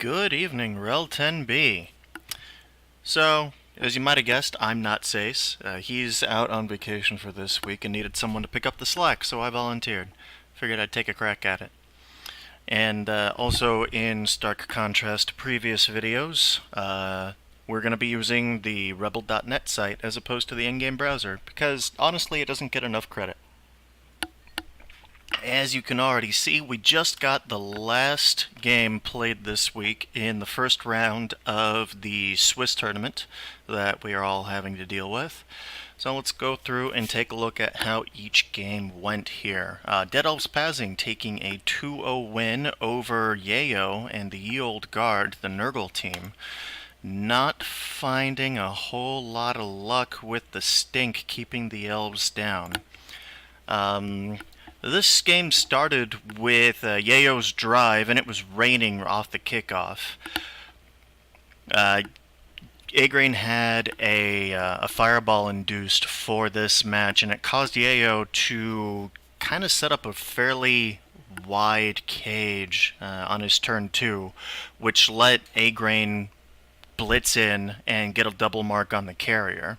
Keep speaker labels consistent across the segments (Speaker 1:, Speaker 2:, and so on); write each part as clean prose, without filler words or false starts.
Speaker 1: Good evening, REL 10B. So, as you might have guessed, I'm not Saace. He's out on vacation for this week and needed someone to pick up the slack, so I volunteered. Figured I'd take a crack at it. And also, in stark contrast to previous videos, we're going to be using the rebel.net site as opposed to the in-game browser, because honestly, it doesn't get enough credit. As you can already see, we just got the last game played this week in the first round of the Swiss tournament that we are all having to deal with. So let's go through and take a look at how each game went here. Dead Elves Pazzing taking a 2-0 win over Yayo and the Ye Olde Guard, the Nurgle team. Not finding a whole lot of luck with the stink keeping the elves down. This game started with Yayo's drive, and it was raining off the kickoff. Agrain had a fireball induced for this match, and it caused Yayo to kind of set up a fairly wide cage on his turn 2, which let Agrain blitz in and get a double mark on the carrier.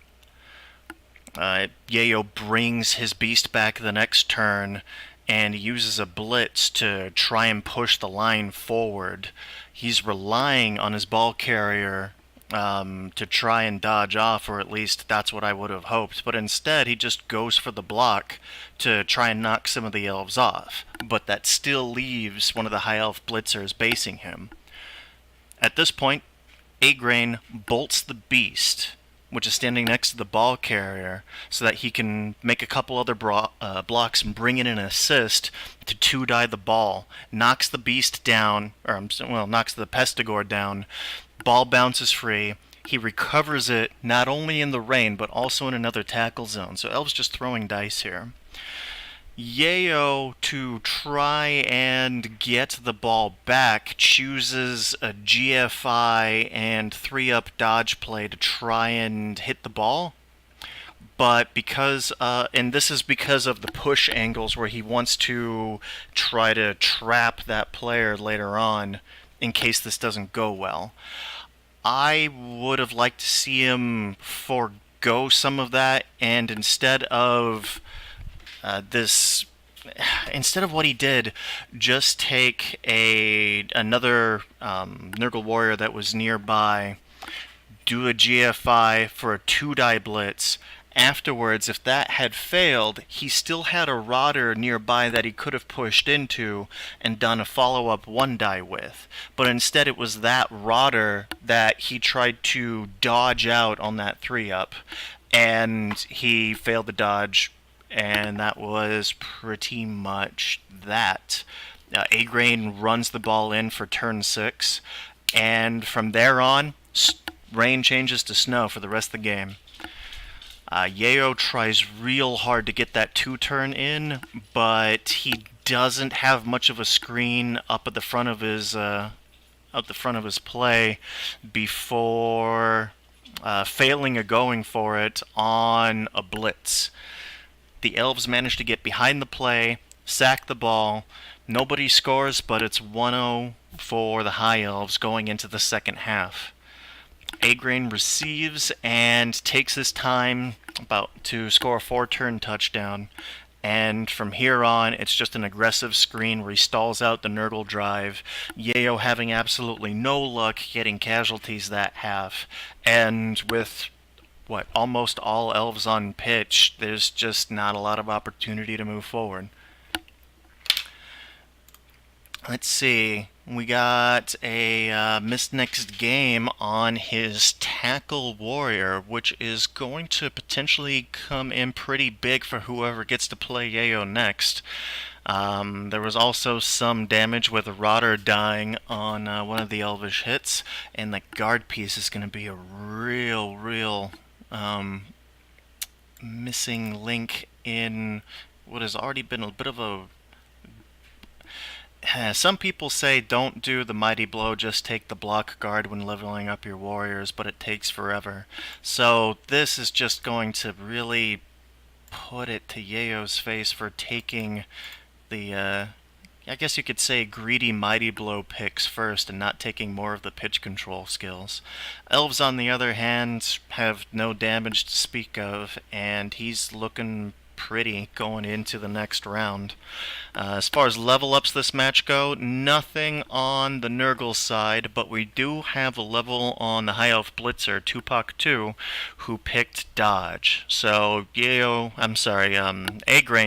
Speaker 1: Yayo brings his beast back the next turn and uses a blitz to try and push the line forward. He's relying on his ball carrier to try and dodge off, or at least that's what I would have hoped. But instead, he just goes for the block to try and knock some of the elves off. But that still leaves one of the high elf blitzers basing him. At this point, Agrain bolts the beast, which is standing next to the ball carrier, so that he can make a couple other blocks and bring in an assist to 2-die the ball. Knocks the beast down, knocks the Pestigore down. Ball bounces free. He recovers it not only in the rain, but also in another tackle zone. So Elves just throwing dice here. Yayo, to try and get the ball back, chooses a GFI and 3-up dodge play to try and hit the ball. But because, and this is because of the push angles where he wants to try to trap that player later on in case this doesn't go well. I would have liked to see him forego some of that, and instead of instead of what he did, just take another Nurgle warrior that was nearby, do a GFI for a 2-die blitz. Afterwards, if that had failed, he still had a Rodder nearby that he could have pushed into and done a follow-up 1-die with. But instead it was that Rodder that he tried to dodge out on that 3-up, and he failed the dodge. And that was pretty much that. Agrain runs the ball in for turn 6, and from there on, rain changes to snow for the rest of the game. Yayo tries real hard to get that 2-turn in, but he doesn't have much of a screen up at the front of his play before failing a going for it on a blitz. The Elves manage to get behind the play, sack the ball. Nobody scores, but it's 1-0 for the High Elves going into the second half. Agrain receives and takes his time to score a 4-turn touchdown. And from here on, it's just an aggressive screen where he stalls out the Nurgle drive. Yayo having absolutely no luck getting casualties that half. And with almost all elves on pitch, there's just not a lot of opportunity to move forward. Let's see, we got a missed next game on his tackle warrior, which is going to potentially come in pretty big for whoever gets to play Yayo next. There was also some damage with a Rodder dying on one of the elvish hits, and the guard piece is going to be a real missing link in what has already been a bit of a... Some people say don't do the mighty blow, just take the block guard when leveling up your warriors, but it takes forever. So this is just going to really put it to Yayo's face for taking the I guess you could say, greedy Mighty Blow picks first and not taking more of the pitch control skills. Elves, on the other hand, have no damage to speak of, and he's looking pretty going into the next round. As far as level ups this match go, nothing on the Nurgle side, but we do have a level on the High Elf Blitzer, Tupac 2, who picked Dodge. So, Agrain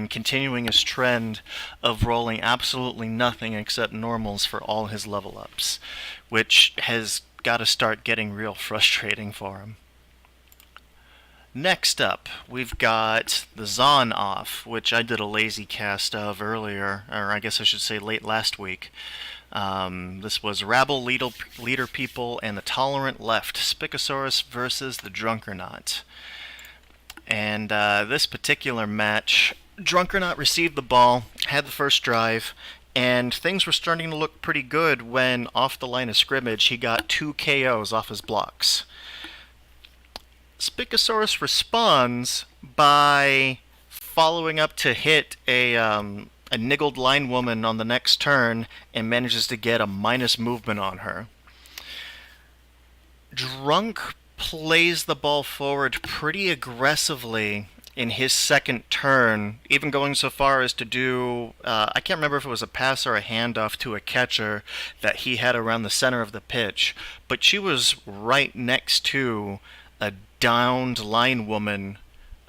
Speaker 1: continuing his trend of rolling absolutely nothing except normals for all his level ups, which has got to start getting real frustrating for him. Next up, we've got the Zon off, which I did a lazy cast of earlier, or I guess I should say late last week. This was Rabble Leader People and the Tolerant Left, Spicosaurus versus the Drunkernaut. And this particular match, Drunkernaut received the ball, had the first drive, and things were starting to look pretty good when, off the line of scrimmage, he got 2 KOs off his blocks. Spicosaurus responds by following up to hit a niggled line woman on the next turn and manages to get a minus movement on her. Drunk plays the ball forward pretty aggressively in his second turn, even going so far as to do, I can't remember if it was a pass or a handoff to a catcher that he had around the center of the pitch, but she was right next to a downed line woman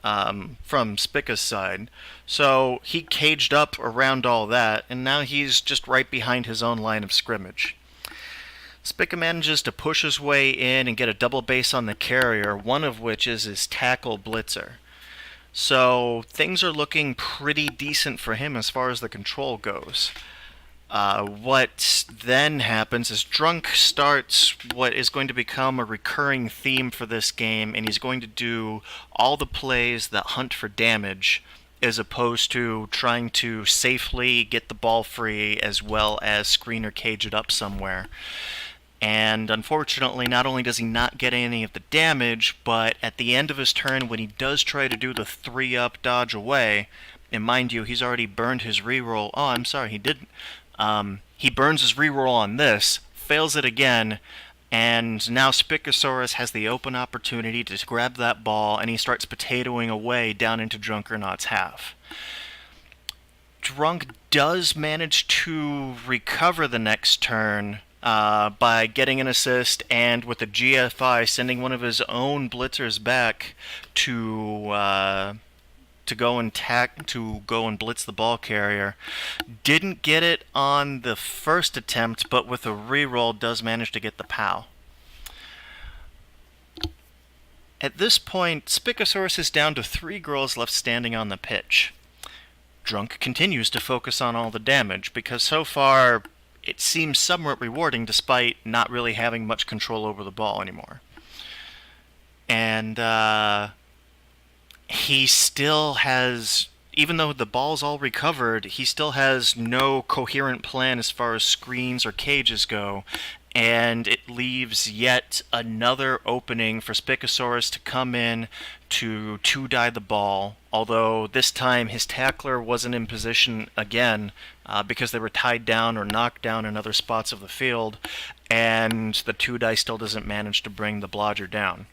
Speaker 1: from Spica's side. So he caged up around all that, and now he's just right behind his own line of scrimmage. Spica manages to push his way in and get a double base on the carrier, one of which is his tackle blitzer. So things are looking pretty decent for him as far as the control goes. What then happens is Drunk starts what is going to become a recurring theme for this game, and he's going to do all the plays that hunt for damage as opposed to trying to safely get the ball free as well as screen or cage it up somewhere. And unfortunately, not only does he not get any of the damage, but at the end of his turn, when he does try to do the 3-up dodge away, and mind you, he's already burned his reroll. Oh, I'm sorry, he didn't. He burns his reroll on this, fails it again, and now Spicosaurus has the open opportunity to grab that ball, and he starts potatoing away down into Drunkernaut's half. Drunk does manage to recover the next turn by getting an assist, and with a GFI sending one of his own blitzers back to go and blitz the ball carrier. Didn't get it on the first attempt, but with a reroll does manage to get the POW. At this point, Spicosaurus is down to 3 girls left standing on the pitch. Drunk continues to focus on all the damage, because so far it seems somewhat rewarding despite not really having much control over the ball anymore. And he still has, even though the ball's all recovered, he still has no coherent plan as far as screens or cages go, and it leaves yet another opening for Spicosaurus to come in to 2-die the ball, although this time his tackler wasn't in position again because they were tied down or knocked down in other spots of the field, and the 2-die still doesn't manage to bring the blodger down.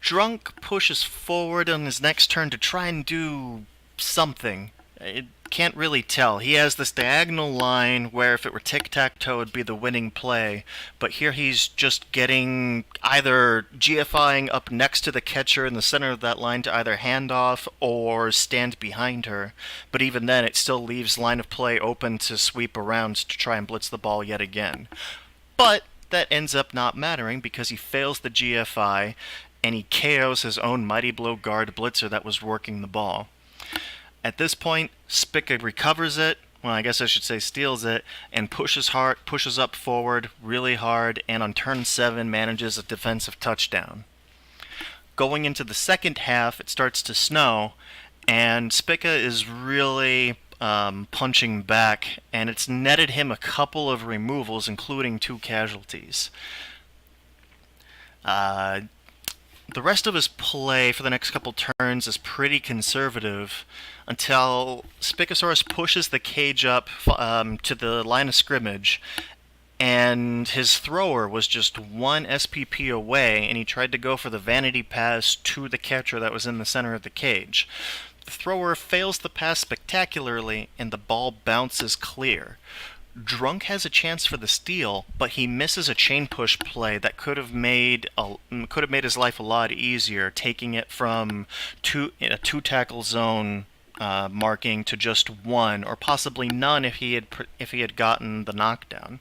Speaker 1: Drunk pushes forward on his next turn to try and do something. It can't really tell. He has this diagonal line where if it were tic-tac-toe it would be the winning play, but here he's just getting either GFIing up next to the catcher in the center of that line to either hand off or stand behind her, but even then it still leaves line of play open to sweep around to try and blitz the ball yet again. But that ends up not mattering because he fails the GFI and he KOs his own Mighty Blow guard blitzer that was working the ball. At this point, Spica recovers it, well, I guess I should say steals it, and pushes up forward really hard, and on turn 7 manages a defensive touchdown. Going into the second half, it starts to snow, and Spica is really punching back, and it's netted him a couple of removals, including 2 casualties. The rest of his play for the next couple turns turns is pretty conservative until Spicosaurus pushes the cage up to the line of scrimmage, and his thrower was just one SPP away, and he tried to go for the vanity pass to the catcher that was in the center of the cage. The thrower fails the pass spectacularly, and the ball bounces clear. Drunk has a chance for the steal, but he misses a chain push play that could have made his life a lot easier, taking it from a two tackle zone marking to just one, or possibly none if he had gotten the knockdown.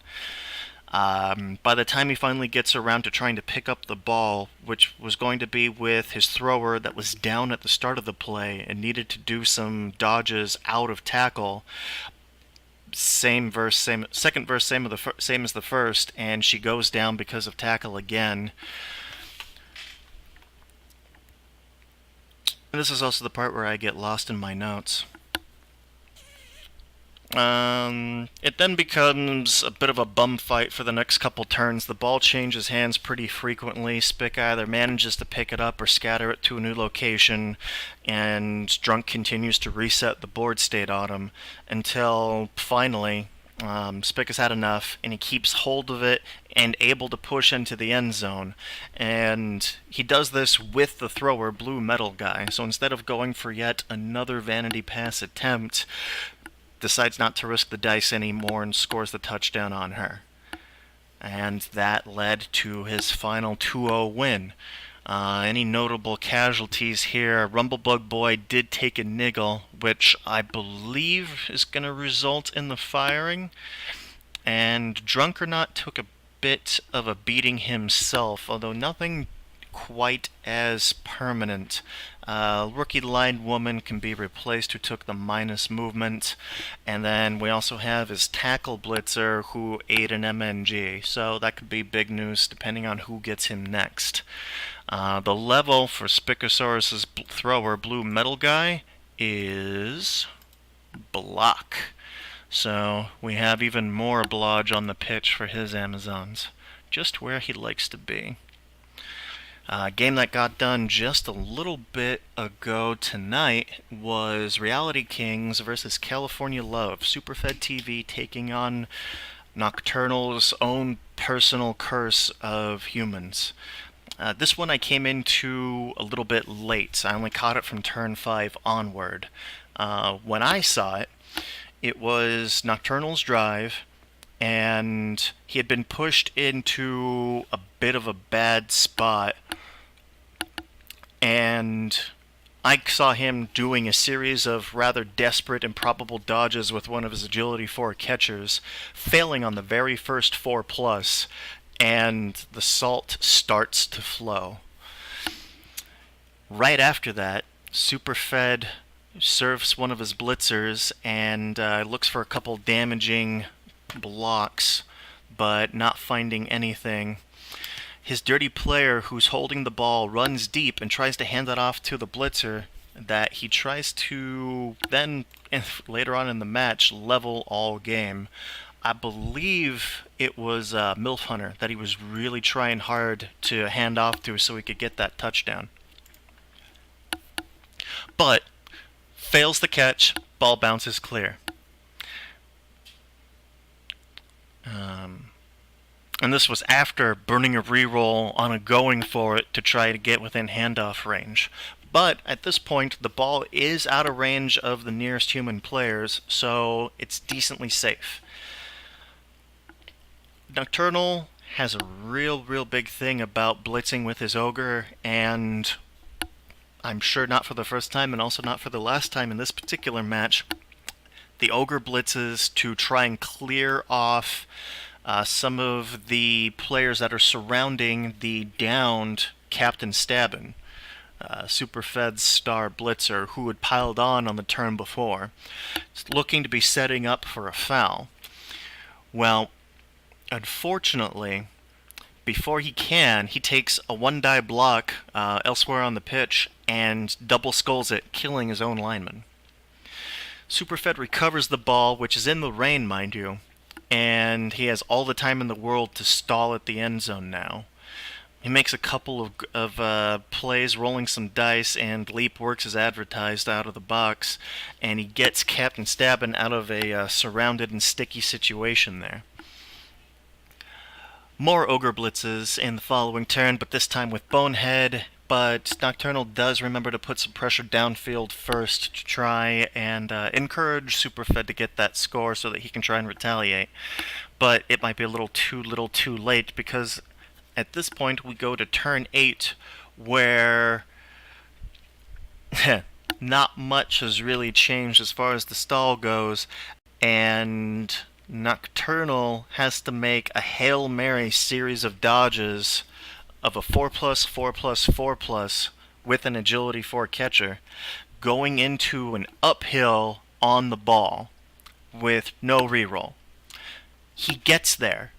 Speaker 1: By the time he finally gets around to trying to pick up the ball, which was going to be with his thrower that was down at the start of the play and needed to do some dodges out of tackle, second verse, same as the first, and she goes down because of tackle again. And this is also the part where I get lost in my notes. It then becomes a bit of a bum fight for the next couple turns. The ball changes hands pretty frequently. Spick either manages to pick it up or scatter it to a new location, and Drunk continues to reset the board state on him until finally Spick has had enough, and he keeps hold of it and able to push into the end zone. And he does this with the thrower, Blue Metal Guy. So instead of going for yet another vanity pass attempt, decides not to risk the dice anymore and scores the touchdown on her. And that led to his final 2-0 win. Any notable casualties here? Rumblebug Boy did take a niggle, which I believe is going to result in the firing. And Drunk or Not took a bit of a beating himself, although nothing quite as permanent. Rookie line woman can be replaced who took the minus movement, and then we also have his tackle blitzer who ate an MNG, so that could be big news depending on who gets him next. The level for Spicosaurus's thrower, Blue Metal Guy, is block. So we have even more blodge on the pitch for his Amazons, just where he likes to be. Game that got done just a little bit ago tonight was Reality Kings versus California Love. Superfed TV taking on Nocturnal's own personal curse of humans. This one I came into a little bit late. I only caught it from turn 5 onward. When I saw it, it was Nocturnal's drive, and he had been pushed into a bit of a bad spot, and I saw him doing a series of rather desperate, improbable dodges with one of his Agility 4 catchers, failing on the very first 4+, and the salt starts to flow. Right after that, Superfed serves one of his blitzers and looks for a couple damaging blocks, but not finding anything. His dirty player, who's holding the ball, runs deep and tries to hand it off to the blitzer that he tries to then, later on in the match, level all game. I believe it was MILF Hunter that he was really trying hard to hand off to so he could get that touchdown. But fails the catch, ball bounces clear. And this was after burning a reroll on a going for it to try to get within handoff range. But at this point, the ball is out of range of the nearest human players, so it's decently safe. Nocturnal has a real big thing about blitzing with his ogre, and I'm sure not for the first time and also not for the last time in this particular match, the ogre blitzes to try and clear off some of the players that are surrounding the downed Captain Stabbin, Superfed's star blitzer, who had piled on the turn before, looking to be setting up for a foul. Well, unfortunately, before he takes a one-die block elsewhere on the pitch and double skulls it, killing his own lineman. Superfed recovers the ball, which is in the rain, mind you, and he has all the time in the world to stall at the end zone now. He makes a couple of plays, rolling some dice, and Leap works as advertised out of the box, and he gets Captain Stabbin out of a surrounded and sticky situation there. More Ogre Blitzes in the following turn, but this time with Bonehead. But Nocturnal does remember to put some pressure downfield first to try and encourage Superfed to get that score so that he can try and retaliate. But it might be a little too late, because at this point we go to turn 8, where not much has really changed as far as the stall goes, and Nocturnal has to make a Hail Mary series of dodges of a 4+, 4+, 4+, with an agility 4 catcher, going into an uphill on the ball with no reroll. He gets there,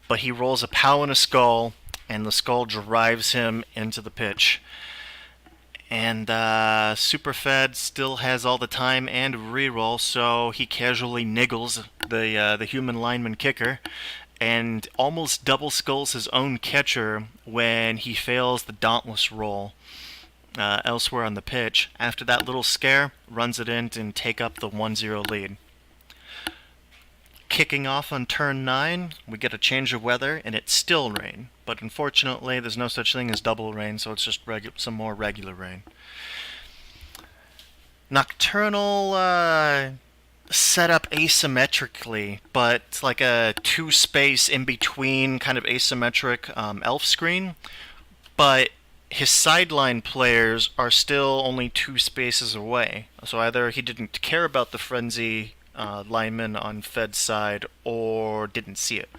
Speaker 1: but he rolls a POW and a skull, and the skull drives him into the pitch. And Superfed still has all the time and reroll, so he casually niggles the human lineman kicker, and almost double skulls his own catcher when he fails the dauntless roll elsewhere on the pitch. After that little scare, runs it in and take up the 1-0 lead. Kicking off on turn 9, we get a change of weather, and it's still rain. But unfortunately, there's no such thing as double rain, so it's just some more regular rain. Nocturnal set up asymmetrically, but like a 2-space in between kind of asymmetric elf screen. But his sideline players are still only 2 spaces away. So either he didn't care about the frenzy lineman on Fed's side, or didn't see it.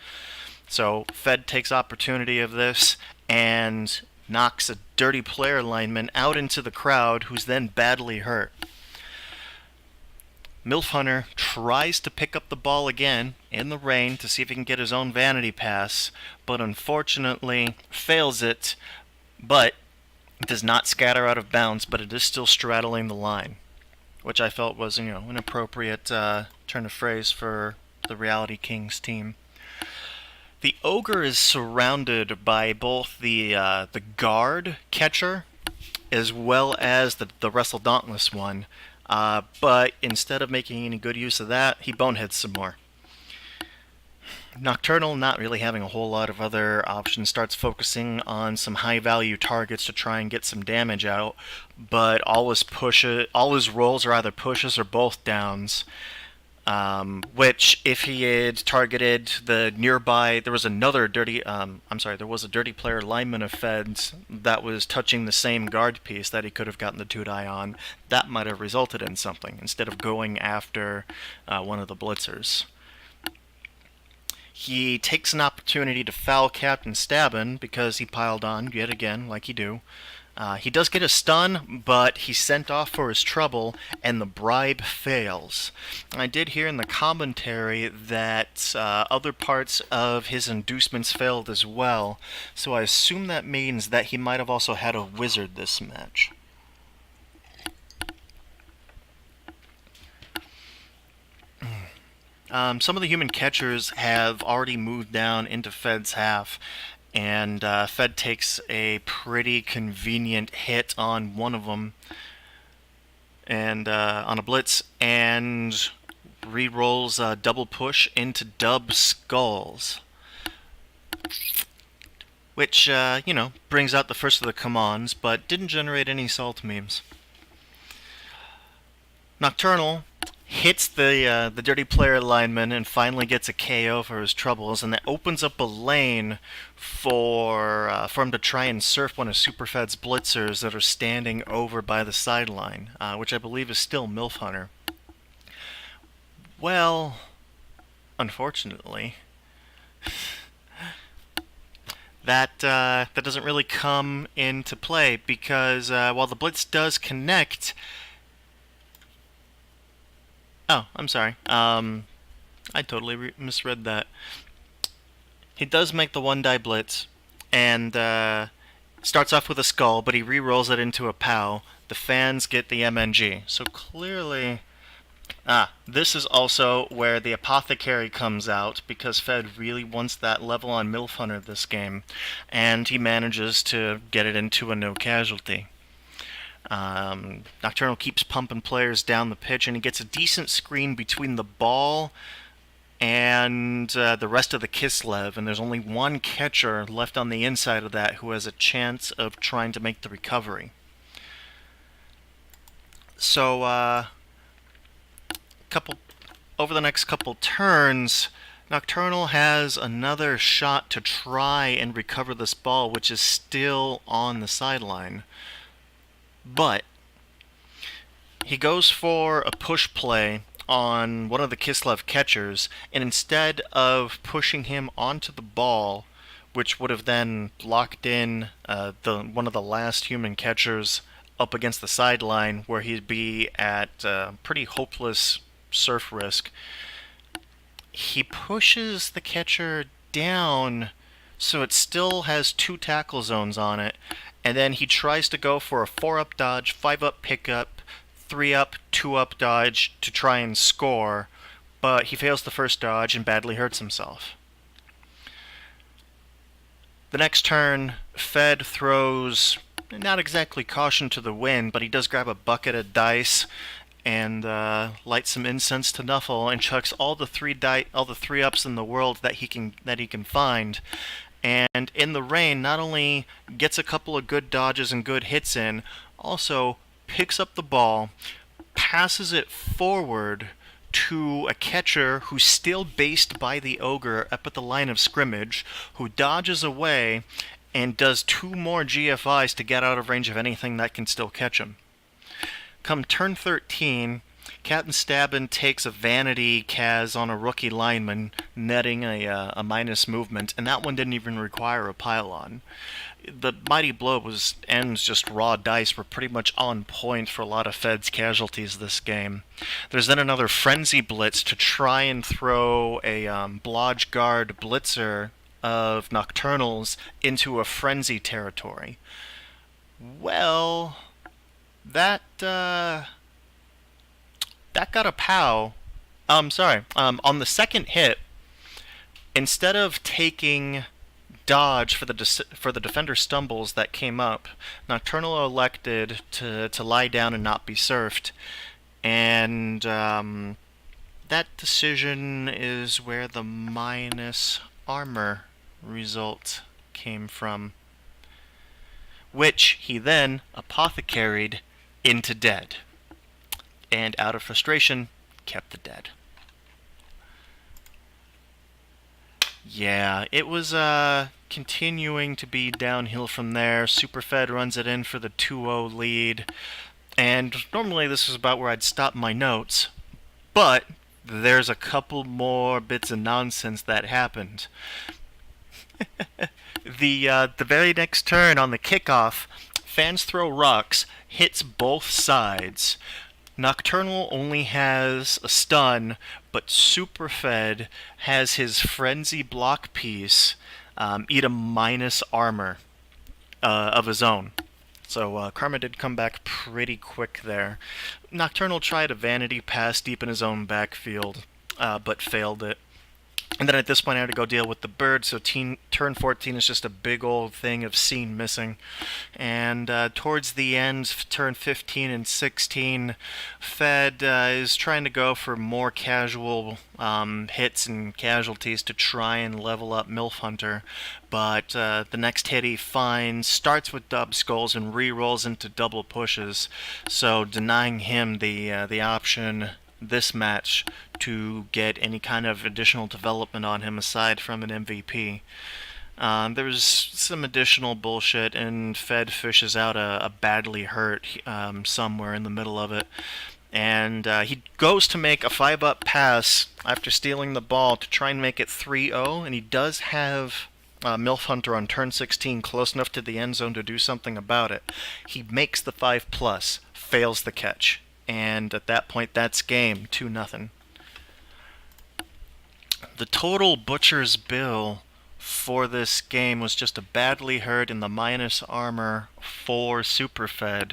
Speaker 1: So Fed takes opportunity of this and knocks a dirty player lineman out into the crowd, who's then badly hurt. MILF Hunter tries to pick up the ball again in the rain to see if he can get his own vanity pass, but unfortunately fails it, but does not scatter out of bounds, but it is still straddling the line, which I felt was, an appropriate turn of phrase for the Reality Kings team. The Ogre is surrounded by both the guard catcher as well as the Wrestle Dauntless one, but instead of making any good use of that, he boneheads some more. Nocturnal, not really having a whole lot of other options, starts focusing on some high-value targets to try and get some damage out, but all his rolls are either pushes or both downs. Which, if he had targeted the nearby, there was a dirty player lineman of Feds that was touching the same guard piece that he could have gotten the 2-die on. That might have resulted in something, instead of going after one of the blitzers. He takes an opportunity to foul Captain Stabbin because he piled on, yet again, like he do. He does get a stun, but he's sent off for his trouble, and the bribe fails. I did hear in the commentary that other parts of his inducements failed as well, so I assume that means that he might have also had a wizard this match. Some of the human catchers have already moved down into Fed's half, and Fed takes a pretty convenient hit on one of them, and on a blitz, and re-rolls double push into dub skulls, which brings out the first of the commands, but didn't generate any salt memes. Nocturnal hits the dirty player lineman and finally gets a KO for his troubles, and that opens up a lane for him to try and surf one of Superfed's blitzers that are standing over by the sideline, which I believe is still MILF Hunter. Well, unfortunately, that doesn't really come into play, because while the blitz does connect... Oh, I'm sorry. I totally misread that. He does make the 1-die blitz, and starts off with a skull, but he re-rolls it into a POW. The fans get the MNG. So clearly, This is also where the apothecary comes out, because Fed really wants that level on MILF Hunter this game, and he manages to get it into a no casualty. Nocturnal keeps pumping players down the pitch, and he gets a decent screen between the ball and the rest of the Kislev, and there's only one catcher left on the inside of that who has a chance of trying to make the recovery. So, couple over the next couple turns, Nocturnal has another shot to try and recover this ball, which is still on the sideline. But he goes for a push play on one of the Kislev catchers, and instead of pushing him onto the ball, which would have then locked in one of the last human catchers up against the sideline, where he'd be at pretty hopeless surf risk, he pushes the catcher down so it still has 2 tackle zones on it, and then he tries to go for a 4-up dodge, 5-up pickup, 3-up, 2-up dodge to try and score, but he fails the first dodge and badly hurts himself. The next turn, Fed throws not exactly caution to the wind, but he does grab a bucket of dice and lights some incense to Nuffle and chucks all the 3-ups in the world that he can find. And in the rain, not only gets a couple of good dodges and good hits in, also picks up the ball, passes it forward to a catcher who's still based by the ogre up at the line of scrimmage, who dodges away and does 2 more GFIs to get out of range of anything that can still catch him. Come turn 13, Captain Stabbin takes a vanity Kaz on a rookie lineman, netting a minus movement, and that one didn't even require a pylon. The Mighty Blow ends just raw dice were pretty much on point for a lot of Fed's casualties this game. There's then another Frenzy Blitz to try and throw a Blodge Guard Blitzer of Nocturnals into a Frenzy territory. Well, that got a POW. On the second hit, instead of taking dodge for the defender stumbles that came up, Nocturnal elected to lie down and not be surfed, and that decision is where the minus armor result came from, which he then apothecaried into dead, and out of frustration kept the dead. Yeah, it was continuing to be downhill from there. Superfed runs it in for the 2-0 lead, and normally this is about where I'd stop my notes, but there's a couple more bits of nonsense that happened. The very next turn on the kickoff, fans throw rocks, hits both sides. Nocturnal only has a stun, but Superfed has his Frenzy block piece eat a minus armor of his own. So Karma did come back pretty quick there. Nocturnal tried a vanity pass deep in his own backfield, but failed it. And then at this point I had to go deal with the bird, so turn 14 is just a big old thing of scene missing. And towards the end, turn 15 and 16, Fed is trying to go for more casual hits and casualties to try and level up MILF Hunter. But the next hit he finds starts with dub skulls and re-rolls into double pushes, so denying him the option this match to get any kind of additional development on him aside from an MVP. There was some additional bullshit, and Fed fishes out a badly hurt somewhere in the middle of it. And he goes to make a 5-up pass after stealing the ball to try and make it 3-0, and he does have MILF Hunter on turn 16 close enough to the end zone to do something about it. He makes the 5+, fails the catch. And at that point, that's game, 2-0. The total butcher's bill for this game was just a badly hurt in the minus armor for Superfed,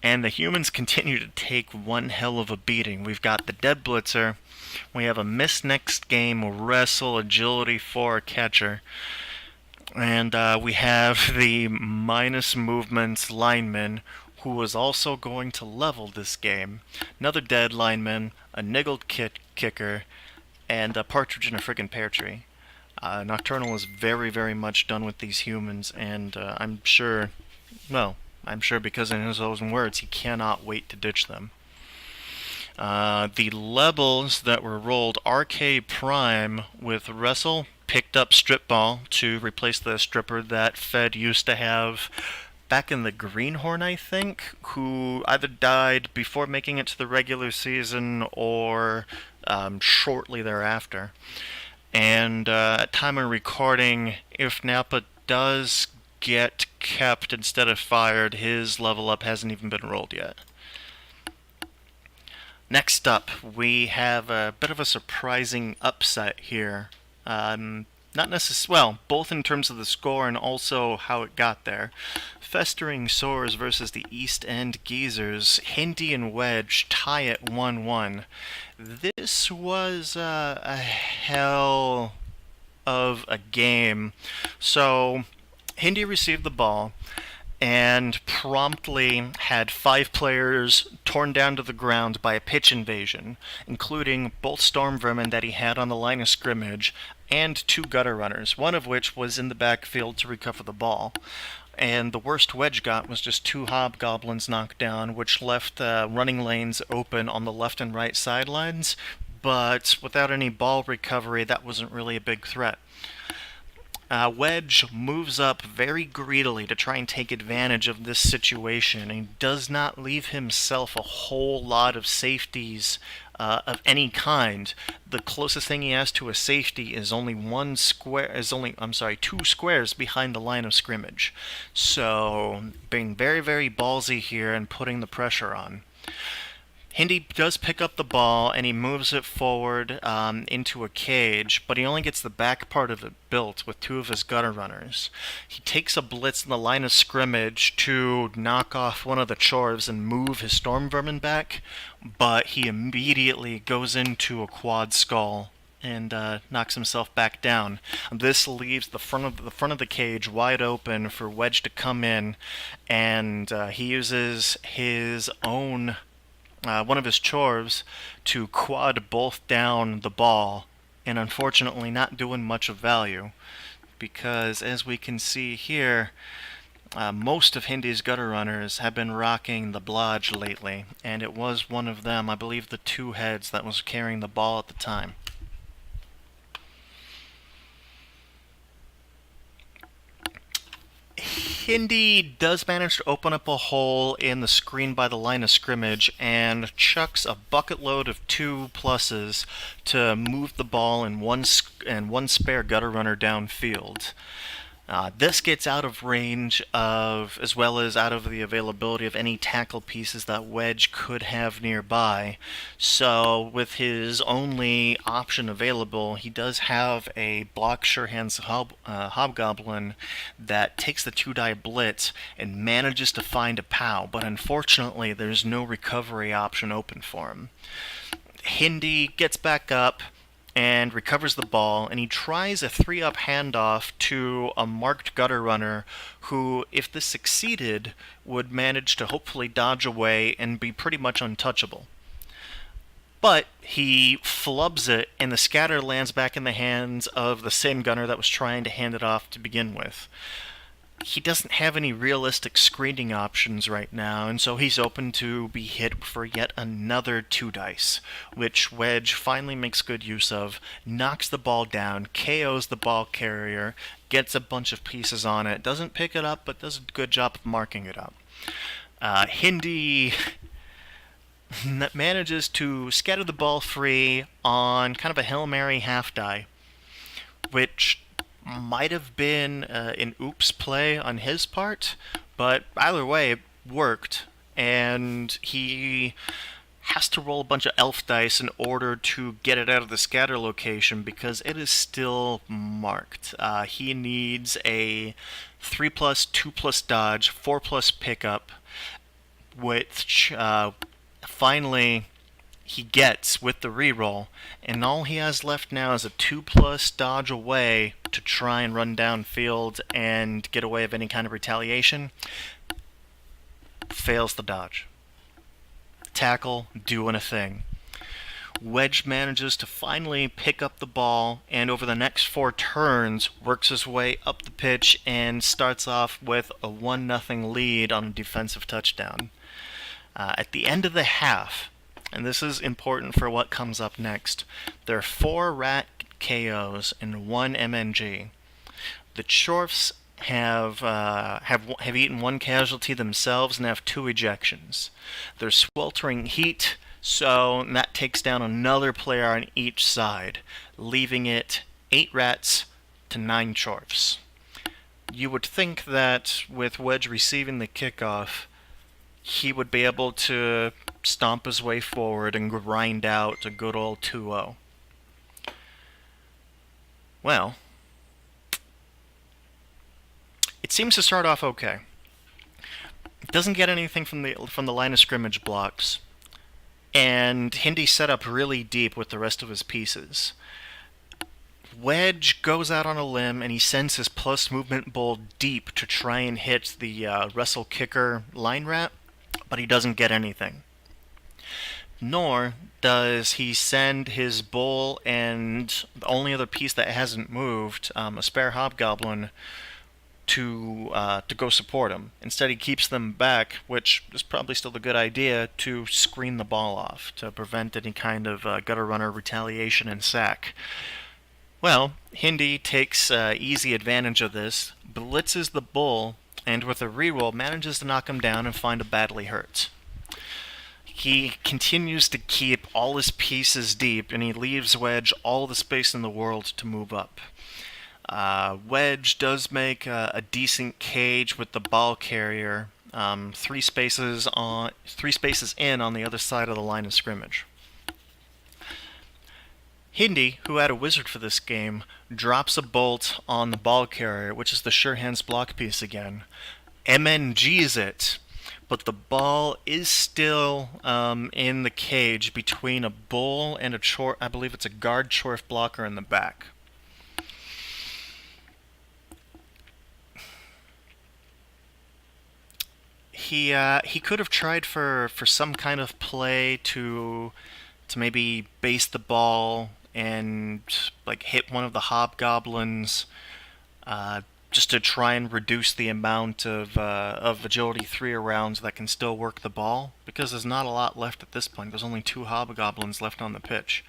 Speaker 1: And the humans continue to take one hell of a beating. We've got the dead blitzer. We have a miss next game wrestle agility for catcher. And we have the minus movements lineman who was also going to level this game. Another dead lineman, a niggled kicker, and a partridge in a friggin' pear tree. Nocturnal is very, very much done with these humans, and I'm sure, well, I'm sure because in his own words, he cannot wait to ditch them. The levels that were rolled, RK Prime with Wrestle picked up Strip Ball to replace the stripper that Fed used to have back in the Greenhorn, I think, who either died before making it to the regular season or shortly thereafter. And at time of recording, if Napa does get kept instead of fired, his level up hasn't even been rolled yet. Next up, we have a bit of a surprising upset here. Not necessarily, well, both in terms of the score and also how it got there. Festering Sores versus the East End Geezers. Hindi and Wedge tie at 1-1. This was a hell of a game. So, Hindi received the ball and promptly had 5 players torn down to the ground by a pitch invasion, including both Storm Vermin that he had on the line of scrimmage and 2 gutter runners, one of which was in the backfield to recover the ball. And the worst Wedge got was just 2 hobgoblins knocked down, which left running lanes open on the left and right sidelines, but without any ball recovery, that wasn't really a big threat. Wedge moves up very greedily to try and take advantage of this situation and does not leave himself a whole lot of safeties of any kind. The closest thing he has to a safety is only 2 squares behind the line of scrimmage. So being very, very ballsy here and putting the pressure on. Hindi does pick up the ball and he moves it forward into a cage, but he only gets the back part of it built with 2 of his gutter runners. He takes a blitz in the line of scrimmage to knock off one of the chorves and move his Storm Vermin back, but he immediately goes into a quad skull and knocks himself back down. This leaves the front of the cage wide open for Wedge to come in, and he uses his own one of his chores to quad both down the ball, and unfortunately not doing much of value, because as we can see here, most of Hindi's gutter runners have been rocking the blodge lately, and it was one of them, I believe the 2 heads, that was carrying the ball at the time. Hindi does manage to open up a hole in the screen by the line of scrimmage and chucks a bucket load of 2 pluses to move the ball and one spare gutter runner downfield. This gets out of range of, as well as out of the availability of any tackle pieces that Wedge could have nearby. So with his only option available, he does have a block Surehand's Hobgoblin that takes the 2-die blitz and manages to find a POW, but unfortunately there's no recovery option open for him. Hindi gets back up and recovers the ball, and he tries a 3-up handoff to a marked gutter runner who, if this succeeded, would manage to hopefully dodge away and be pretty much untouchable. But he flubs it, and the scatter lands back in the hands of the same gunner that was trying to hand it off to begin with. He doesn't have any realistic screening options right now, and so he's open to be hit for yet another 2 dice, which Wedge finally makes good use of, knocks the ball down, KOs the ball carrier, gets a bunch of pieces on it, doesn't pick it up, but does a good job of marking it up. Hindi manages to scatter the ball free on kind of a Hail Mary half die, which might have been an oops play on his part, but either way, it worked, and he has to roll a bunch of elf dice in order to get it out of the scatter location because it is still marked. He needs a 3+, 2+ dodge, 4+ pickup, which finally he gets with the reroll, and all he has left now is a 2+ dodge away to try and run downfield and get away of any kind of retaliation. Fails the dodge. Tackle doing a thing. Wedge manages to finally pick up the ball, and over the next 4 turns works his way up the pitch and starts off with a 1-0 lead on a defensive touchdown. At the end of the half, and this is important for what comes up next, there are 4 rat KOs and 1 MNG. The Chorfs have eaten 1 casualty themselves and have 2 ejections. There's sweltering heat, so that takes down another player on each side, leaving it 8 rats to 9 Chorfs. You would think that with Wedge receiving the kickoff, he would be able to stomp his way forward and grind out a good old 2-0. Well, it seems to start off okay. It doesn't get anything from the line of scrimmage blocks, and Hindi set up really deep with the rest of his pieces. Wedge goes out on a limb and he sends his plus movement bull deep to try and hit the wrestle kicker line rat, but he doesn't get anything. Nor does he send his bull and the only other piece that hasn't moved, a spare hobgoblin, to go support him. Instead, he keeps them back, which is probably still a good idea, to screen the ball off, to prevent any kind of gutter runner retaliation and sack. Well, Hindi takes easy advantage of this, blitzes the bull, and with a reroll manages to knock him down and find a badly hurt. He continues to keep all his pieces deep, and he leaves Wedge all the space in the world to move up. Wedge does make a decent cage with the ball carrier, 3 spaces in on the other side of the line of scrimmage. Hindi, who had a wizard for this game, drops a bolt on the ball carrier, which is the sure hands block piece again. MNGs it, but the ball is still in the cage between a bull and a Chorf. I believe it's a guard Chorf blocker in the back. He could have tried for some kind of play to maybe base the ball and like hit one of the hobgoblins, just to try and reduce the amount of agility 3 rounds that can still work the ball, because there's not a lot left at this point. There's only 2 hobgoblins left on the pitch.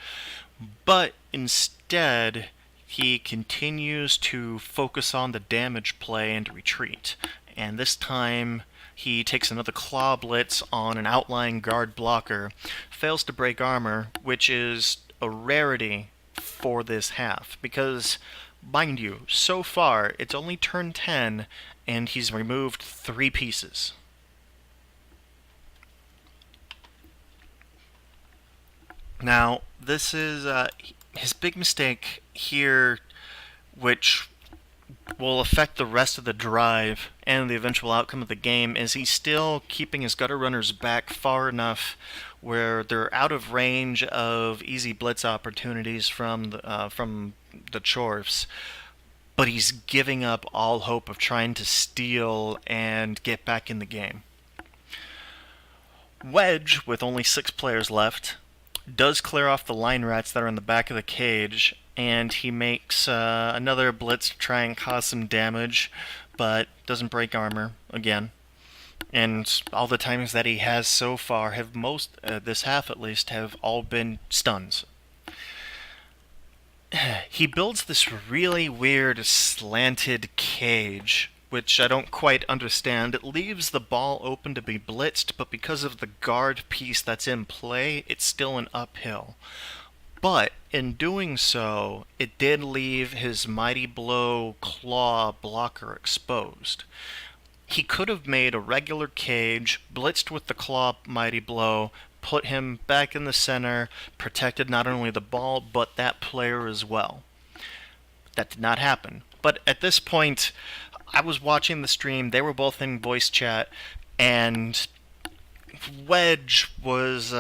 Speaker 1: But instead, he continues to focus on the damage play and retreat. And this time, he takes another claw blitz on an outlying guard blocker, fails to break armor, which is a rarity for this half, because, mind you, so far it's only turn 10 and he's removed 3 pieces. Now, this is his big mistake here, which will affect the rest of the drive and the eventual outcome of the game, is he's still keeping his gutter runners back far enough where they're out of range of easy blitz opportunities from the Chorfs, but he's giving up all hope of trying to steal and get back in the game. Wedge, with only 6 players left, does clear off the line rats that are in the back of the cage, and he makes another blitz to try and cause some damage, but doesn't break armor again. And all the times that he has so far have this half at least, have all been stuns. He builds this really weird slanted cage, which I don't quite understand. It leaves the ball open to be blitzed, but because of the guard piece that's in play, it's still an uphill. But in doing so, it did leave his Mighty Blow claw blocker exposed. He could have made a regular cage, blitzed with the claw Mighty Blow, put him back in the center, protected not only the ball, but that player as well. That did not happen. But at this point, I was watching the stream, they were both in voice chat, and Wedge was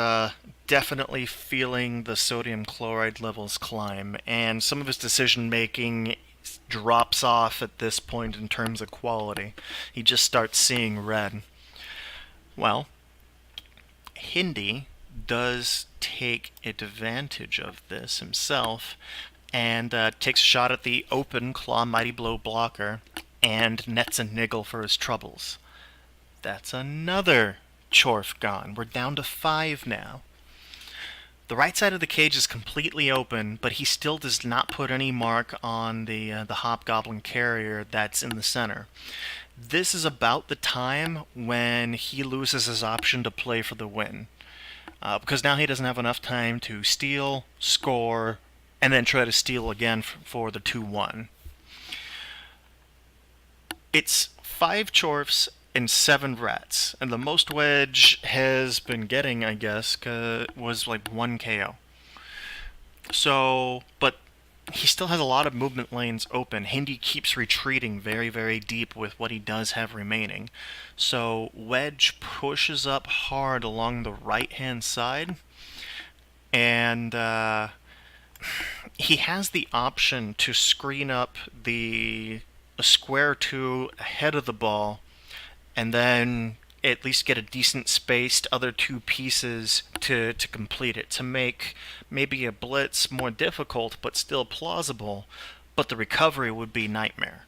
Speaker 1: definitely feeling the sodium chloride levels climb, and some of his decision making drops off at this point in terms of quality. He just starts seeing red. Well, Hindi does take advantage of this himself and takes a shot at the open Claw Mighty Blow blocker and nets a niggle for his troubles. That's another Chorf gone. We're down to 5 now. The right side of the cage is completely open, but he still does not put any mark on the Hobgoblin carrier that's in the center. This is about the time when he loses his option to play for the win. Because now he doesn't have enough time to steal, score, and then try to steal again for the 2-1. It's 5 Chorfs and 7 Rats, and the most Wedge has been getting, I guess, was like 1 KO. So, but he still has a lot of movement lanes open. Hindi keeps retreating very, very deep with what he does have remaining. So Wedge pushes up hard along the right-hand side, and he has the option to screen up a square 2 ahead of the ball, and then at least get a decent spaced other 2 pieces to complete it, to make maybe a blitz more difficult but still plausible, but the recovery would be nightmare.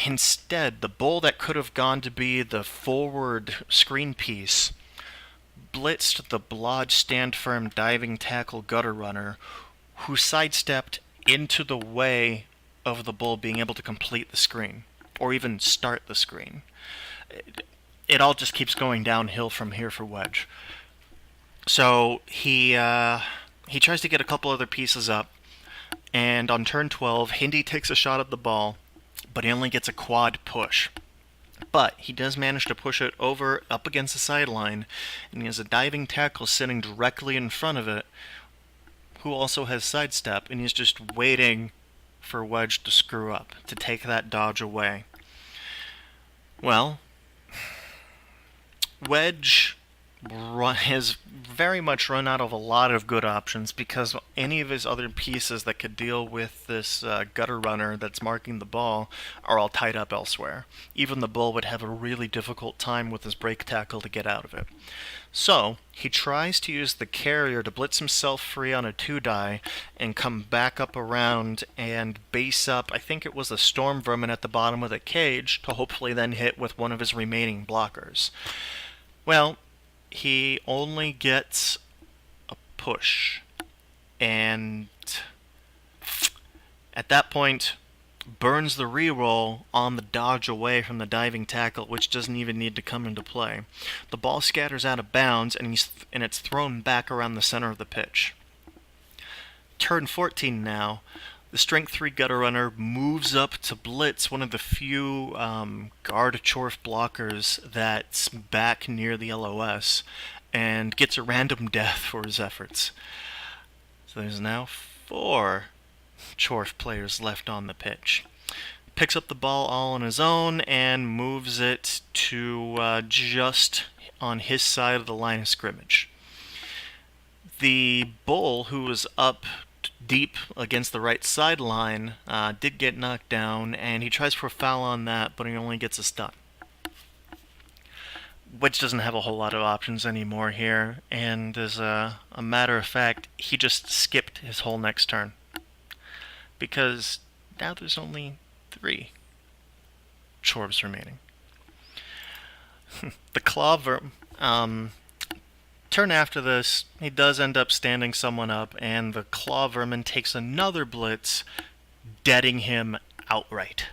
Speaker 1: Instead, the bull that could have gone to be the forward screen piece blitzed the Blodge Stand Firm diving tackle gutter runner, who sidestepped into the way of the bull being able to complete the screen, or even start the screen. It all just keeps going downhill from here for Wedge. So he tries to get a couple other pieces up, and on turn 12, Hindi takes a shot at the ball, but he only gets a quad push. But he does manage to push it over up against the sideline, and he has a diving tackle sitting directly in front of it, who also has sidestep, and he's just waiting for Wedge to screw up, to take that dodge away. Well, Wedge has very much run out of a lot of good options, because any of his other pieces that could deal with this gutter runner that's marking the ball are all tied up elsewhere. Even the bull would have a really difficult time with his break tackle to get out of it. So he tries to use the carrier to blitz himself free on a 2-die and come back up around and base up, I think it was a Storm Vermin at the bottom of the cage, to hopefully then hit with one of his remaining blockers. Well, he only gets a push, and at that point burns the reroll on the dodge away from the diving tackle, which doesn't even need to come into play. The ball scatters out of bounds, and it's thrown back around the center of the pitch. Turn 14 now. The Strength 3 Gutter Runner moves up to blitz one of the few guard Chorf blockers that's back near the LOS, and gets a random death for his efforts. So there's now 4 Chorf players left on the pitch. Picks up the ball all on his own and moves it to just on his side of the line of scrimmage. The bull, who was up deep against the right sideline, did get knocked down, and he tries for a foul on that, but he only gets a stun. Wedge doesn't have a whole lot of options anymore here, and as a matter of fact, he just skipped his whole next turn, because now there's only 3 Chorfs remaining. The Claw Vermin, turn after this, he does end up standing someone up, and the Claw Vermin takes another blitz, deading him outright.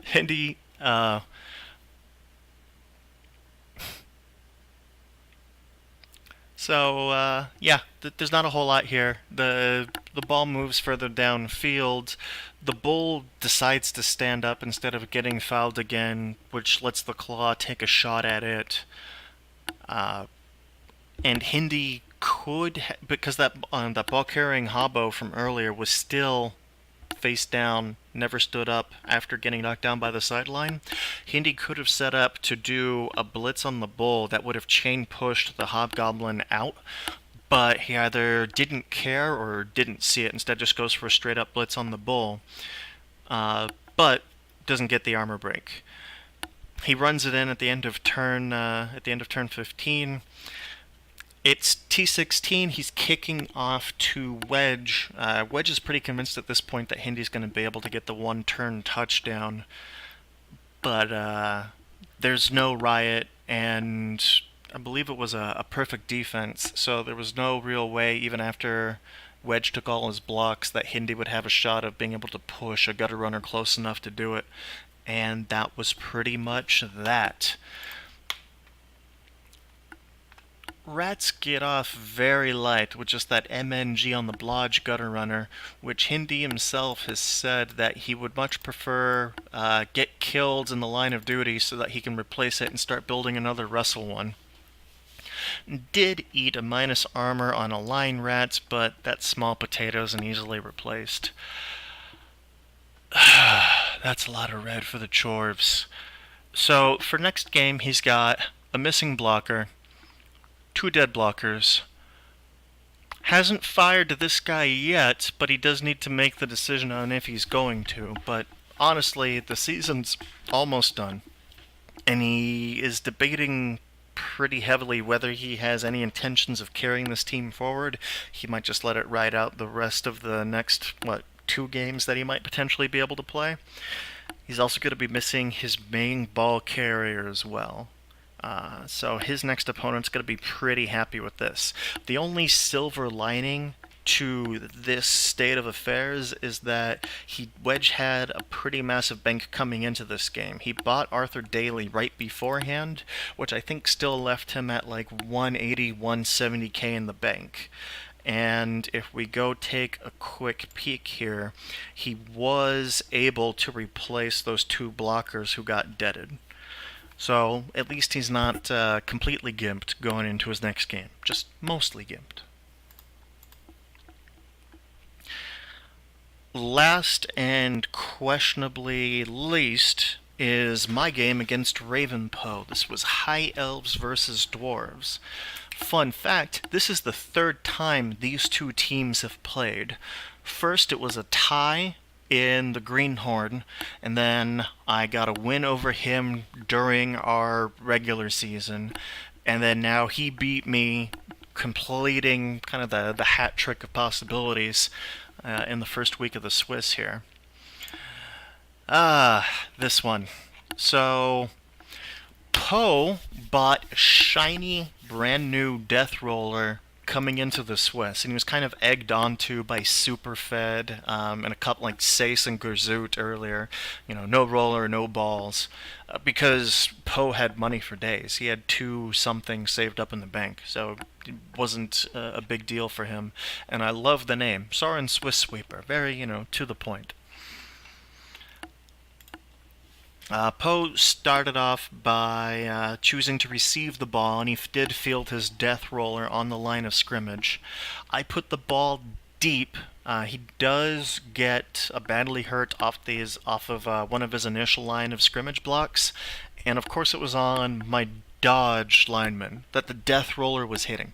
Speaker 1: Hindi, there's not a whole lot here. The ball moves further downfield. The bull decides to stand up instead of getting fouled again, which lets the Claw take a shot at it. And Hindi could, because that ball-carrying Hobbo from earlier was still face down, never stood up after getting knocked down by the sideline. Hindi could have set up to do a blitz on the bull that would have chain pushed the hobgoblin out, but he either didn't care or didn't see it. Instead, just goes for a straight up blitz on the bull, but doesn't get the armor break. He runs it in at the end of turn 15. It's T16. He's kicking off to Wedge. Wedge is pretty convinced at this point that Hindy's going to be able to get the one-turn touchdown, but there's no riot, and I believe it was a perfect defense, so there was no real way, even after Wedge took all his blocks, that Hindi would have a shot of being able to push a gutter runner close enough to do it. And that was pretty much that. Rats get off very light with just that MNG on the blodge gutter runner, which Hindi himself has said that he would much prefer get killed in the line of duty so that he can replace it and start building another wrestle one. Did eat a minus armor on a line rat, but that's small potatoes and easily replaced. That's a lot of red for the Chorvs. So for next game, he's got a missing blocker, 2 dead blockers. Hasn't fired to this guy yet, but he does need to make the decision on if he's going to. But honestly, the season's almost done, and he is debating pretty heavily whether he has any intentions of carrying this team forward. He might just let it ride out the rest of the next, 2 games that he might potentially be able to play. He's also going to be missing his main ball carrier as well. So his next opponent's going to be pretty happy with this. The only silver lining to this state of affairs is that Wedge had a pretty massive bank coming into this game. He bought Arthur Daly right beforehand, which I think still left him at like 180, 170k in the bank. And if we go take a quick peek here, he was able to replace those 2 blockers who got deaded. So at least he's not completely gimped going into his next game, just mostly gimped. Last and questionably least is my game against Ravenpoe. This was High Elves versus Dwarves. Fun fact, this is the 3rd time these 2 teams have played. First, it was a tie in the Greenhorn, and then I got a win over him during our regular season, and then now he beat me, completing kind of the hat trick of possibilities in the first week of the Swiss here. This one. So Poe bought shiny, brand new Death Roller coming into the Swiss, and he was kind of egged onto by Superfed and a couple like Saace and Gerzoot earlier. No roller, no balls, because Poe had money for days. He had 2 something saved up in the bank, so it wasn't a big deal for him. And I love the name, Sorin Swiss Sweeper. Very, to the point. Poe started off by choosing to receive the ball, and he did field his death roller on the line of scrimmage. I put the ball deep. He does get badly hurt off of one of his initial line of scrimmage blocks, and of course it was on my dodge lineman that the death roller was hitting.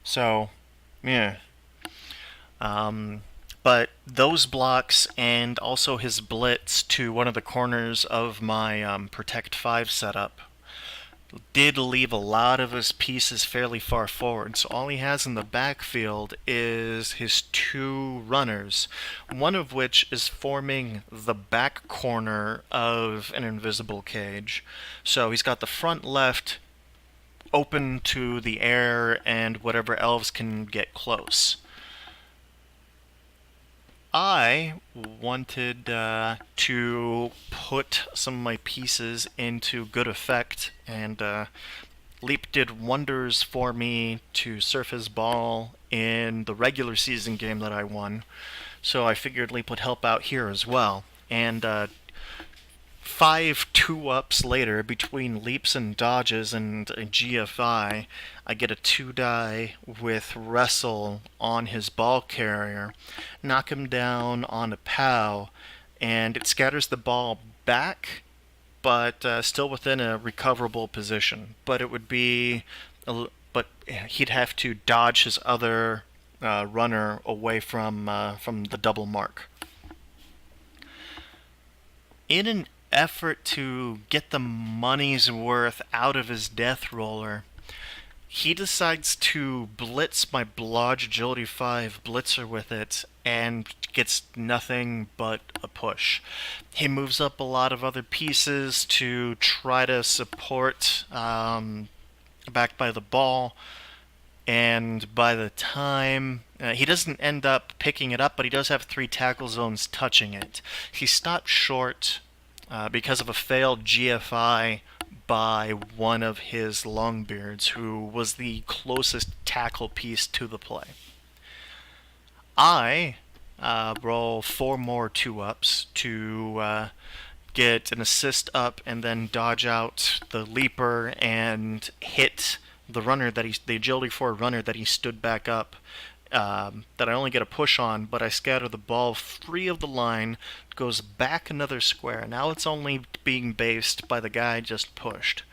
Speaker 1: So, yeah. But those blocks and also his blitz to one of the corners of my Protect 5 setup did leave a lot of his pieces fairly far forward. So all he has in the backfield is his 2 runners, one of which is forming the back corner of an invisible cage. So he's got the front left open to the air and whatever elves can get close. I wanted to put some of my pieces into good effect, and Leap did wonders for me to surf his ball in the regular season game that I won, so I figured Leap would help out here as well. And 5 2-ups later, between leaps and dodges and a GFI, I get a 2-die with wrestle on his ball carrier, knock him down on a POW, and it scatters the ball back, but still within a recoverable position. But it would be, but he'd have to dodge his other runner away from the double mark. In an effort to get the money's worth out of his death roller, he decides to blitz my Blodge Agility 5 blitzer with it and gets nothing but a push. He moves up a lot of other pieces to try to support back by the ball, and by the time he doesn't end up picking it up, but he does have 3 tackle zones touching it. He stopped short because of a failed GFI by one of his Longbeards, who was the closest tackle piece to the play. I roll 4 more 2-ups to get an assist up and then dodge out the leaper and hit the runner the agility 4 runner that he stood back up, that I only get a push on, but I scatter the ball free of the line, goes back another square. Now it's only being based by the guy I just pushed.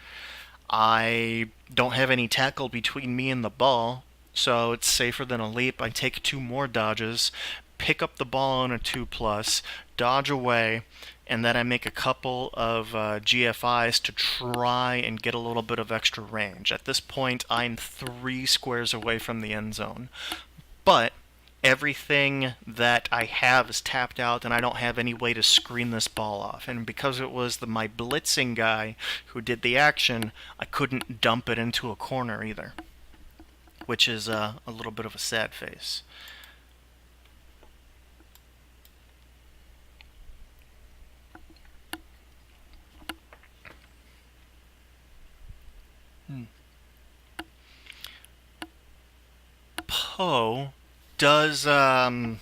Speaker 1: I don't have any tackle between me and the ball, so it's safer than a leap. I take 2 more dodges, pick up the ball on a 2+, dodge away, and then I make a couple of GFIs to try and get a little bit of extra range. At this point, I'm 3 squares away from the end zone. But everything that I have is tapped out, and I don't have any way to screen this ball off. And because it was my blitzing guy who did the action, I couldn't dump it into a corner either, which is a little bit of a sad face. Poe does so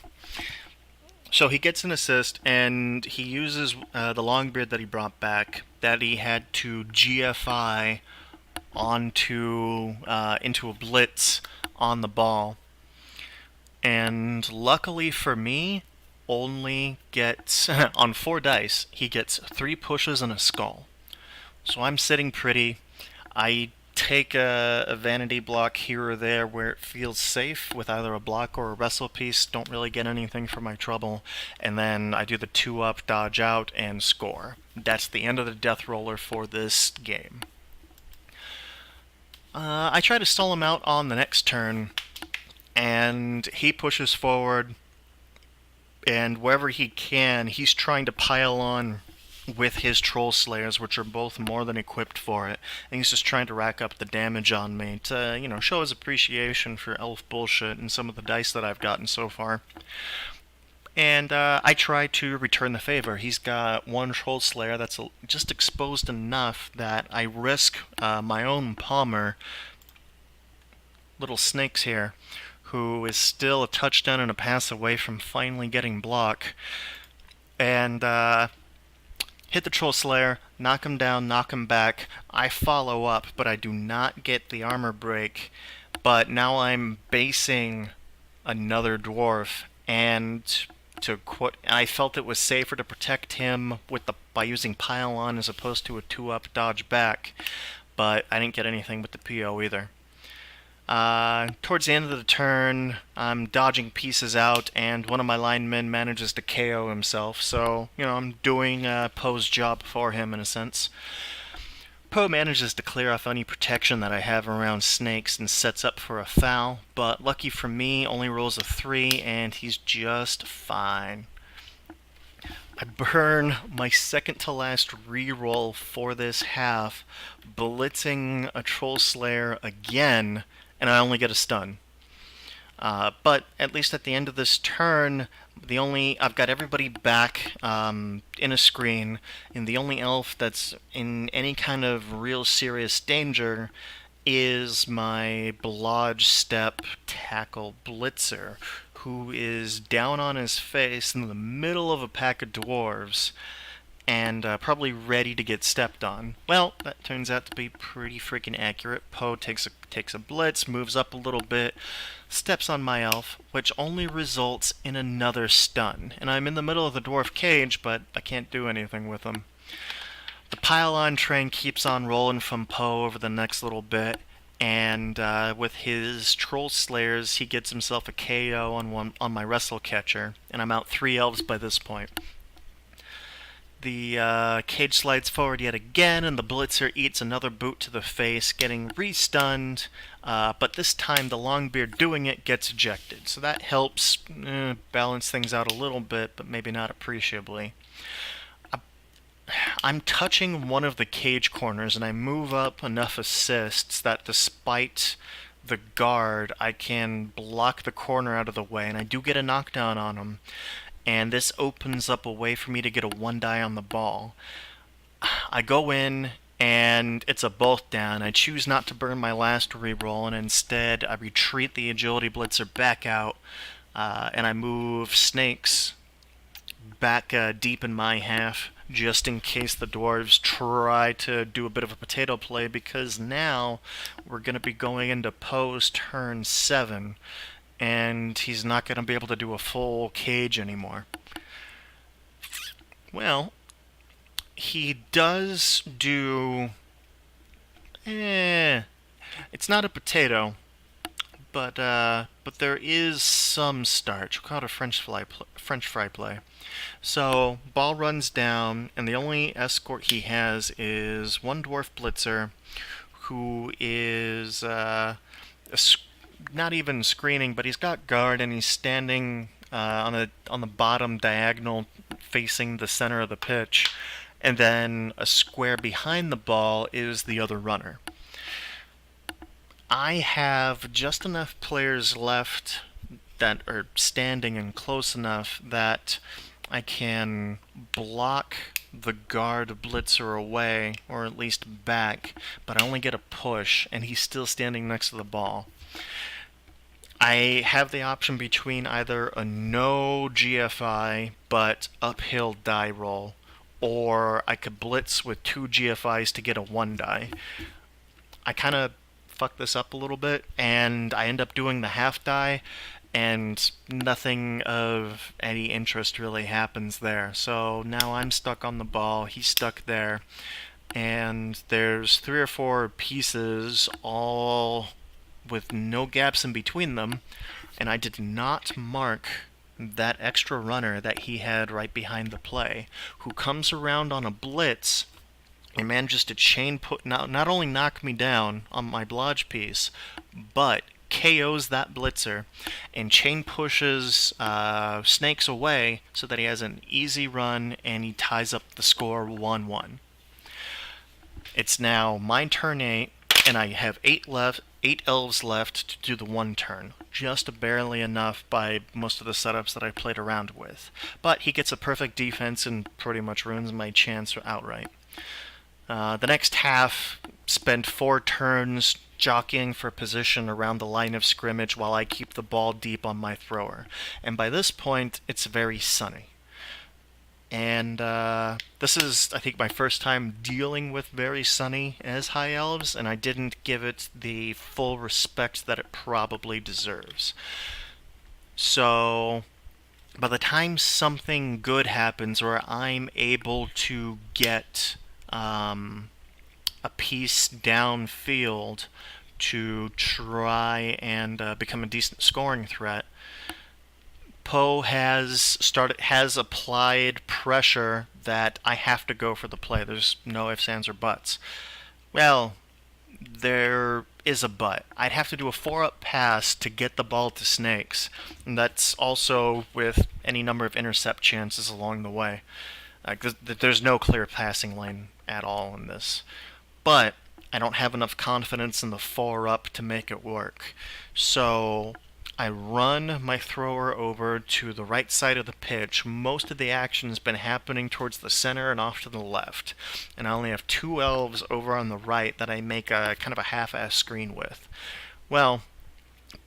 Speaker 1: he gets an assist, and he uses the Longbeard that he brought back, that he had to GFI onto into a blitz on the ball, and luckily for me, only gets on 4 dice he gets 3 pushes and a skull. So I'm sitting pretty. I take a vanity block here or there where it feels safe with either a block or a wrestle piece, don't really get anything for my trouble, and then I do the 2-up, dodge out, and score. That's the end of the death roller for this game. I try to stall him out on the next turn, and he pushes forward, and wherever he can, he's trying to pile on with his Troll Slayers, which are both more than equipped for it, and he's just trying to rack up the damage on me to, show his appreciation for elf bullshit and some of the dice that I've gotten so far. And I try to return the favor. He's got 1 Troll Slayer that's just exposed enough that I risk my own Palmer, Little Snakes here, who is still a touchdown and a pass away from finally getting block, and hit the Troll Slayer, knock him down, knock him back. I follow up, but I do not get the armor break. But now I'm basing another dwarf, and I felt it was safer to protect him by using pile on as opposed to a 2-up dodge back. But I didn't get anything with the PO either. Towards the end of the turn, I'm dodging pieces out, and one of my linemen manages to KO himself, so, I'm doing Poe's job for him in a sense. Poe manages to clear off any protection that I have around snakes and sets up for a foul, but lucky for me, only rolls a 3, and he's just fine. I burn my second to last reroll for this half, blitzing a Troll Slayer again, and I only get a stun. But at least at the end of this turn, I've got everybody back in a screen, and the only elf that's in any kind of real serious danger is my Blodge Step Tackle Blitzer, who is down on his face in the middle of a pack of dwarves, and probably ready to get stepped on. Well, that turns out to be pretty freaking accurate. Poe takes a blitz, moves up a little bit, steps on my elf, which only results in another stun. And I'm in the middle of the dwarf cage, but I can't do anything with him. The pile-on train keeps on rolling from Poe over the next little bit, and with his Troll Slayers, he gets himself a KO on my Wrestle Catcher, and I'm out 3 elves by this point. The cage slides forward yet again, and the Blitzer eats another boot to the face, getting re-stunned, but this time the Longbeard doing it gets ejected, so that helps balance things out a little bit, but maybe not appreciably. I'm touching one of the cage corners, and I move up enough assists that despite the guard, I can block the corner out of the way, and I do get a knockdown on him. And this opens up a way for me to get a 1-die on the ball. I go in, and it's a both down. I choose not to burn my last reroll, and instead I retreat the Agility Blitzer back out, and I move Snakes back deep in my half, just in case the dwarves try to do a bit of a potato play, because now we're going to be going into Poe's turn 7, and he's not going to be able to do a full cage anymore. Well, he does do... it's not a potato, but there is some starch. We'll call it a French fry play. So, ball runs down, and the only escort he has is one Dwarf Blitzer, who is not even screening, but he's got guard, and he's standing on the bottom diagonal facing the center of the pitch, and then a square behind the ball is the other runner. I have just enough players left that are standing and close enough that I can block the guard blitzer away, or at least back, but I only get a push, and he's still standing next to the ball. I have the option between either a no GFI but uphill die roll, or I could blitz with 2 GFIs to get a 1-die. I kind of fuck this up a little bit, and I end up doing the half die, and nothing of any interest really happens there. So now I'm stuck on the ball, he's stuck there, and there's 3 or 4 pieces all with no gaps in between them, and I did not mark that extra runner that he had right behind the play, who comes around on a blitz and manages to not only knock me down on my blodge piece, but KOs that blitzer and chain pushes Snakes away so that he has an easy run, and he ties up the score 1-1. It's now my turn 8, and I have 8 elves left to do the 1 turn. Just barely enough by most of the setups that I played around with. But he gets a perfect defense and pretty much ruins my chance outright. The next half, spent 4 turns jockeying for position around the line of scrimmage while I keep the ball deep on my thrower. And by this point, it's very sunny. And this is, I think, my first time dealing with very sunny as High Elves, and I didn't give it the full respect that it probably deserves. So, by the time something good happens, or I'm able to get a piece downfield to try and become a decent scoring threat, Poe has applied pressure that I have to go for the play. There's no ifs, ands, or buts. Well, there is a but. I'd have to do a 4-up pass to get the ball to Snakes, and that's also with any number of intercept chances along the way. There's no clear passing lane at all in this. But I don't have enough confidence in the 4-up to make it work. So I run my thrower over to the right side of the pitch. Most of the action has been happening towards the center and off to the left. And I only have 2 elves over on the right that I make a kind of a half-ass screen with. Well,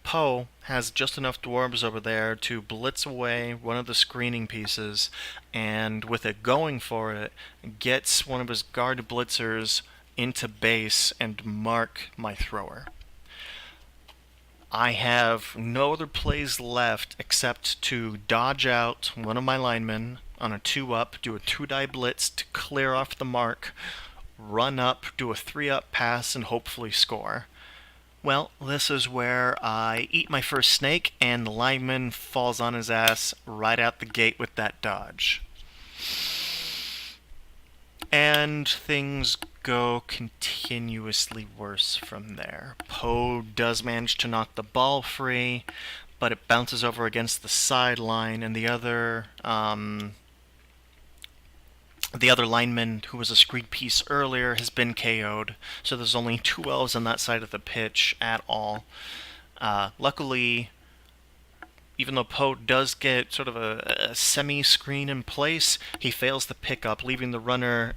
Speaker 1: Poe has just enough dwarves over there to blitz away one of the screening pieces, and with it going for it, gets one of his guard blitzers into base and mark my thrower. I have no other plays left except to dodge out one of my linemen on a 2-up, do a 2-die blitz to clear off the mark, run up, do a 3-up pass, and hopefully score. Well, this is where I eat my first snake, and the lineman falls on his ass right out the gate with that dodge. And things go continuously worse from there. Poe does manage to knock the ball free, but it bounces over against the sideline, and the other lineman, who was a screen piece earlier, has been KO'd, so there's only 2 elves on that side of the pitch at all. Luckily, even though Poe does get sort of a semi-screen in place, he fails the pickup, leaving the runner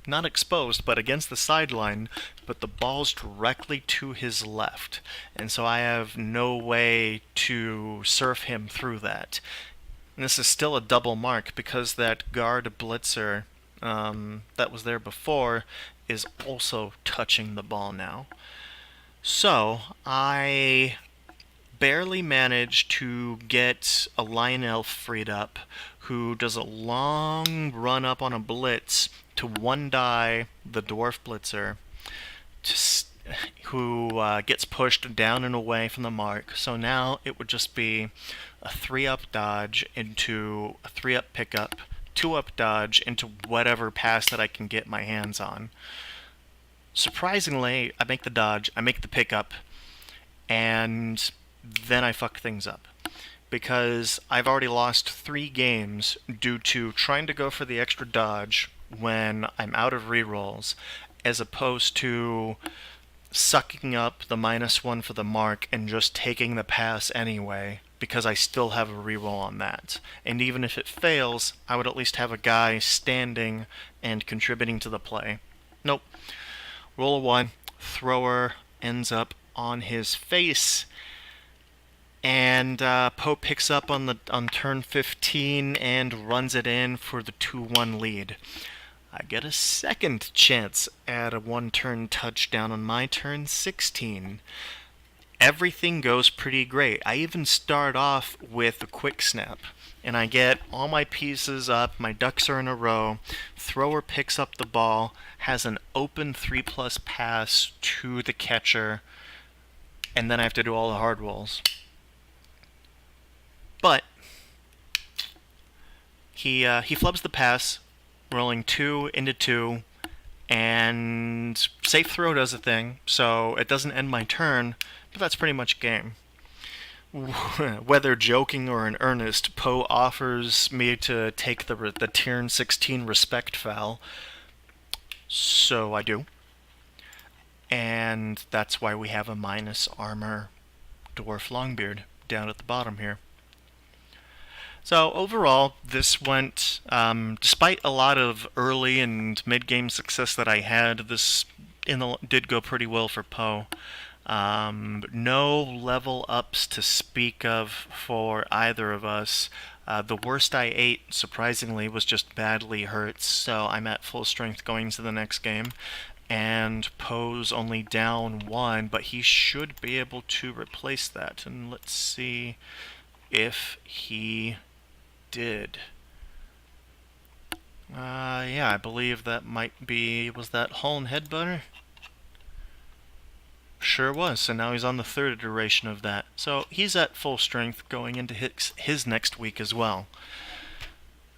Speaker 1: not exposed, but against the sideline, but the ball's directly to his left. And so I have no way to surf him through that. And this is still a double mark because that guard blitzer that was there before is also touching the ball now. So I barely manage to get a lion elf freed up, who does a long run up on a blitz to 1-die the dwarf blitzer, who gets pushed down and away from the mark. So now it would just be a 3-up dodge into a 3-up pickup, 2-up dodge into whatever pass that I can get my hands on. Surprisingly, I make the dodge, I make the pickup, and then I fuck things up. Because I've already lost 3 games due to trying to go for the extra dodge when I'm out of rerolls, as opposed to sucking up the -1 for the mark and just taking the pass anyway, because I still have a reroll on that. And even if it fails, I would at least have a guy standing and contributing to the play. Nope. Roll a 1, thrower ends up on his face, and Poe picks up on turn 15 and runs it in for the 2-1 lead. I get a second chance at a 1-turn touchdown on my turn 16. Everything goes pretty great. I even start off with a quick snap, and I get all my pieces up, my ducks are in a row, thrower picks up the ball, has an open 3+ pass to the catcher, and then I have to do all the hard rolls. But he flubs the pass, rolling 2 into 2, and safe throw does a thing, so it doesn't end my turn, but that's pretty much game. Whether joking or in earnest, Poe offers me to take the turn 16 respect foul, so I do. And that's why we have a -armor dwarf Longbeard down at the bottom here. So overall, this went, despite a lot of early and mid-game success that I had, this did go pretty well for Poe. No level ups to speak of for either of us. The worst I ate, surprisingly, was just badly hurt, so I'm at full strength going into the next game. And Poe's only down 1, but he should be able to replace that. And let's see if he did. Yeah, I believe that might be... Was that Hull and Headbutter? Sure was, so now he's on the 3rd iteration of that. So he's at full strength going into his next week as well.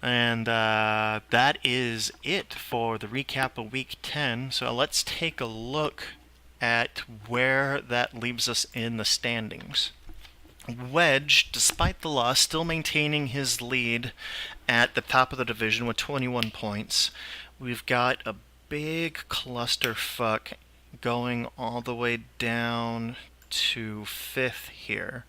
Speaker 1: And that is it for the recap of Week 10. So let's take a look at where that leaves us in the standings. Wedge, despite the loss, still maintaining his lead at the top of the division with 21 points. We've got a big clusterfuck going all the way down to 5th here,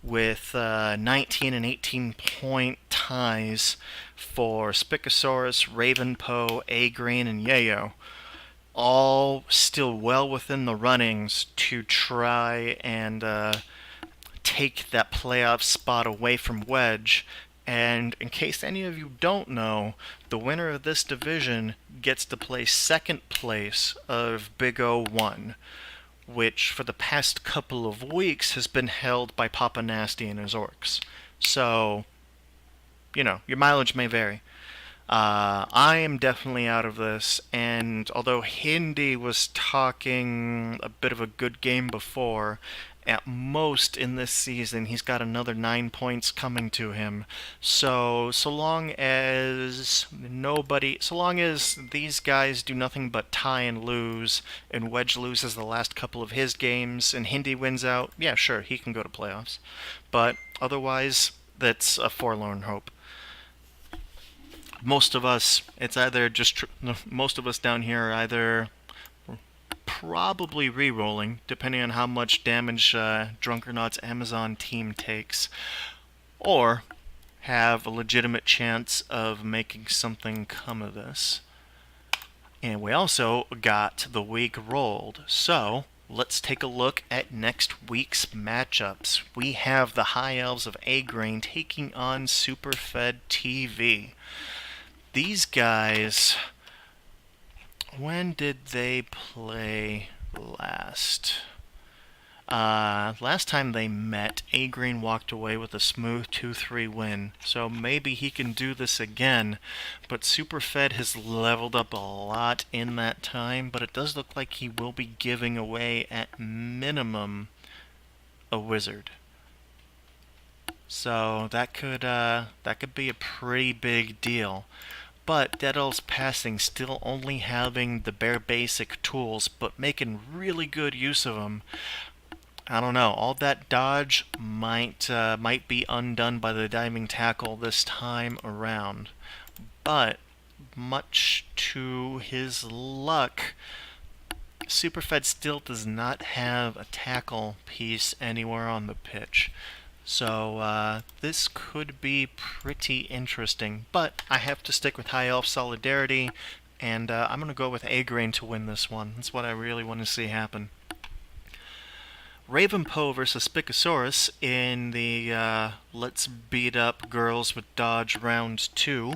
Speaker 1: with 19 and 18 point ties for Spicosaurus, Ravenpoe, A-Green, and Yayo. all still well within the runnings to try and take that playoff spot away from Wedge. And in case any of you don't know, the winner of this division gets to play second place of Big O1, which for the past couple of weeks has been held by Papa Nasty and his orcs. So, your mileage may vary. I am definitely out of this, and although Hindi was talking a bit of a good game before, at most in this season he's got another 9 points coming to him. So long as these guys do nothing but tie and lose, and Wedge loses the last couple of his games, and Hindi wins out, yeah, sure, he can go to playoffs. But otherwise, that's a forlorn hope. Most of us, it's either just most of us down here are either probably re-rolling, depending on how much damage Drunkernaut's Amazon team takes, or have a legitimate chance of making something come of this. And we also got the week rolled, so let's take a look at next week's matchups. We have the High Elves of A-Grain taking on Superfed TV. These guys, when did they play last? Last time they met, A-Green walked away with a smooth 2-3 win, so maybe he can do this again. But Superfed has leveled up a lot in that time, but it does look like he will be giving away, at minimum, a wizard. So that could be a pretty big deal. But Dead Elves Passing still only having the bare basic tools, but making really good use of them. I don't know. All that dodge might be undone by the diving tackle this time around. But much to his luck, Superfed still does not have a tackle piece anywhere on the pitch. So this could be pretty interesting, but I have to stick with High Elf Solidarity, and I'm going to go with A-Grain to win this one. That's what I really want to see happen. Ravenpoe versus Spicosaurus in the Let's Beat Up Girls with Dodge Round 2.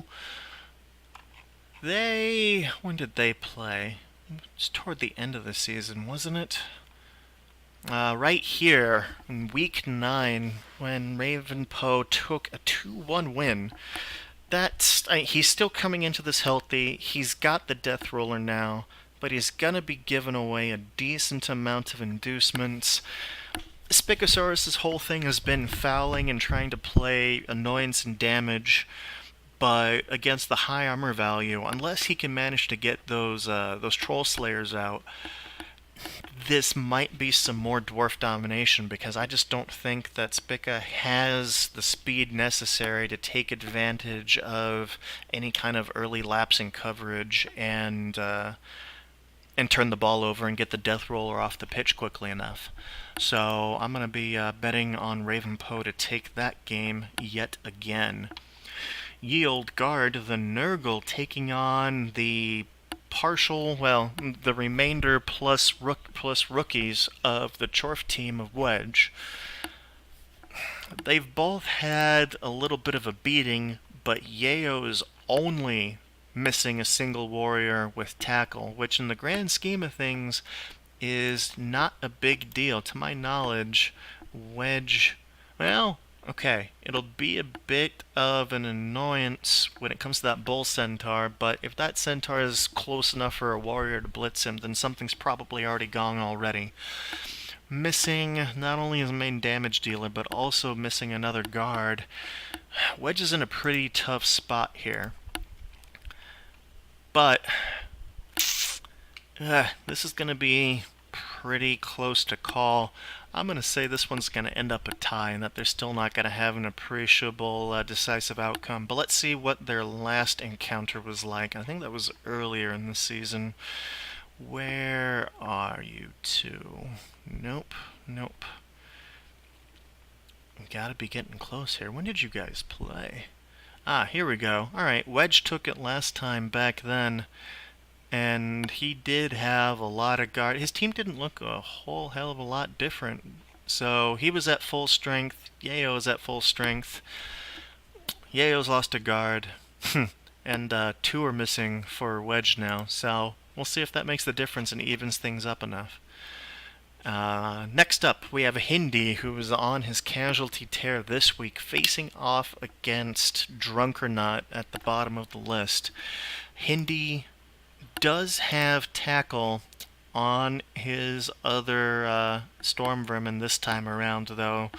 Speaker 1: When did they play? It's toward the end of the season, wasn't it? Right here, in Week 9, when Ravenpoe took a 2-1 win. He's still coming into this healthy. He's got the Death Roller now, but he's gonna be giving away a decent amount of inducements. Spicosaurus' whole thing has been fouling and trying to play annoyance and damage, but against the high armor value, unless he can manage to get those Troll Slayers out, this might be some more dwarf domination, because I just don't think that Spica has the speed necessary to take advantage of any kind of early lapsing coverage and turn the ball over and get the Death Roller off the pitch quickly enough. So I'm going to be betting on Ravenpoe to take that game yet again. Ye Old Guard, the Nurgle, taking on the the remainder plus rookies of the Chorf team of Wedge. They've both had a little bit of a beating, but Yayo is only missing a single warrior with tackle, which in the grand scheme of things is not a big deal. To my knowledge, Wedge, okay, it'll be a bit of an annoyance when it comes to that bull centaur, but if that centaur is close enough for a warrior to blitz him, then something's probably already gone already. Missing not only his main damage dealer, but also missing another guard. Wedge is in a pretty tough spot here. But this is going to be pretty close to call. I'm going to say this one's going to end up a tie, and that they're still not going to have an appreciable decisive outcome. But let's see what their last encounter was like. I think that was earlier in the season. Where are you two? Nope. We gotta be getting close here. When did you guys play? Here we go. Alright, Wedge took it last time back then. And he did have a lot of guard. His team didn't look a whole hell of a lot different. So he was at full strength. Yayo was at full strength. Yayo's lost a guard. And two are missing for Wedge now. So we'll see if that makes the difference and evens things up enough. Next up, we have Hindi, who is on his casualty tear this week, facing off against Drunk or Not at the bottom of the list. Hindi does have tackle on his other Storm Vermin this time around, though.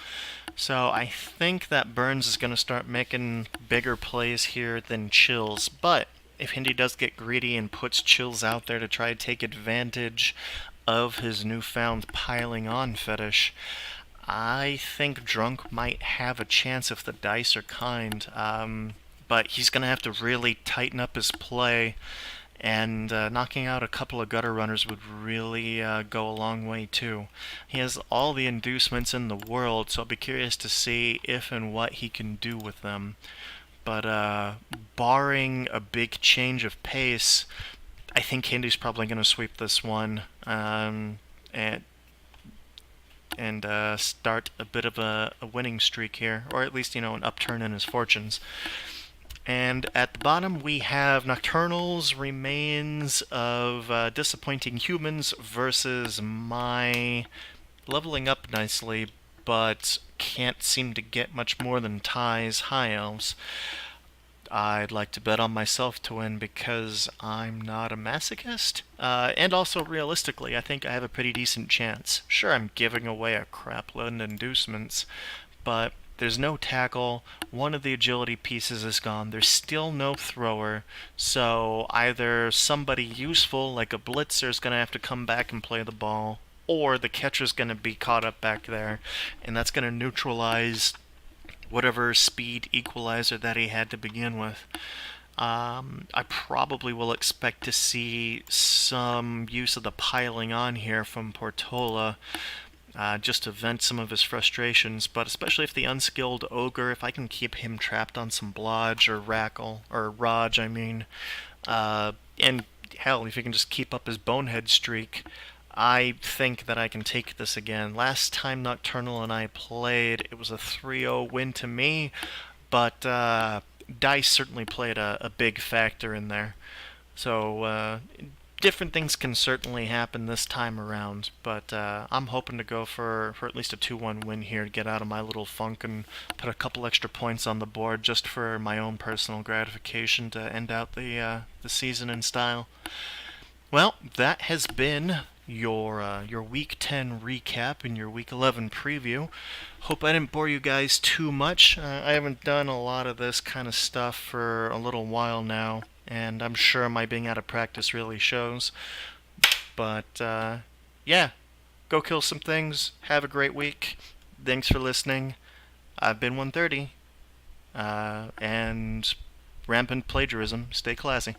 Speaker 1: So I think that Burns is going to start making bigger plays here than Chills. But if Hindi does get greedy and puts Chills out there to try to take advantage of his newfound piling on fetish, I think Drunk might have a chance if the dice are kind. But he's going to have to really tighten up his play, and knocking out a couple of gutter runners would really go a long way too. He has all the inducements in the world, so I'll be curious to see if and what he can do with them. But barring a big change of pace, I think Hindy's probably going to sweep this one and start a bit of a winning streak here, or at least, an upturn in his fortunes. And at the bottom, we have Nocturnal's Remains of Disappointing Humans versus my leveling up nicely, but can't seem to get much more than ties High Elves. I'd like to bet on myself to win because I'm not a masochist. And also, realistically, I think I have a pretty decent chance. Sure, I'm giving away a crapload of inducements, but there's no tackle. One of the agility pieces is gone. There's still no thrower. So either somebody useful, like a blitzer, is going to have to come back and play the ball, or the catcher's going to be caught up back there, and that's going to neutralize whatever speed equalizer that he had to begin with. I probably will expect to see some use of the piling on here from Portola, just to vent some of his frustrations, but especially if the unskilled ogre, if I can keep him trapped on some blodge or rackle, or Raj, and hell, if he can just keep up his bonehead streak, I think that I can take this again. Last time Nocturnal and I played, it was a 3-0 win to me, but dice certainly played a big factor in there. So different things can certainly happen this time around, but I'm hoping to go for at least a 2-1 win here to get out of my little funk and put a couple extra points on the board just for my own personal gratification to end out the season in style. Well, that has been your Week 10 recap and your Week 11 preview. Hope I didn't bore you guys too much. I haven't done a lot of this kind of stuff for a little while now, and I'm sure my being out of practice really shows. But yeah, go kill some things. Have a great week. Thanks for listening. I've been 130, and rampant plagiarism. Stay classy.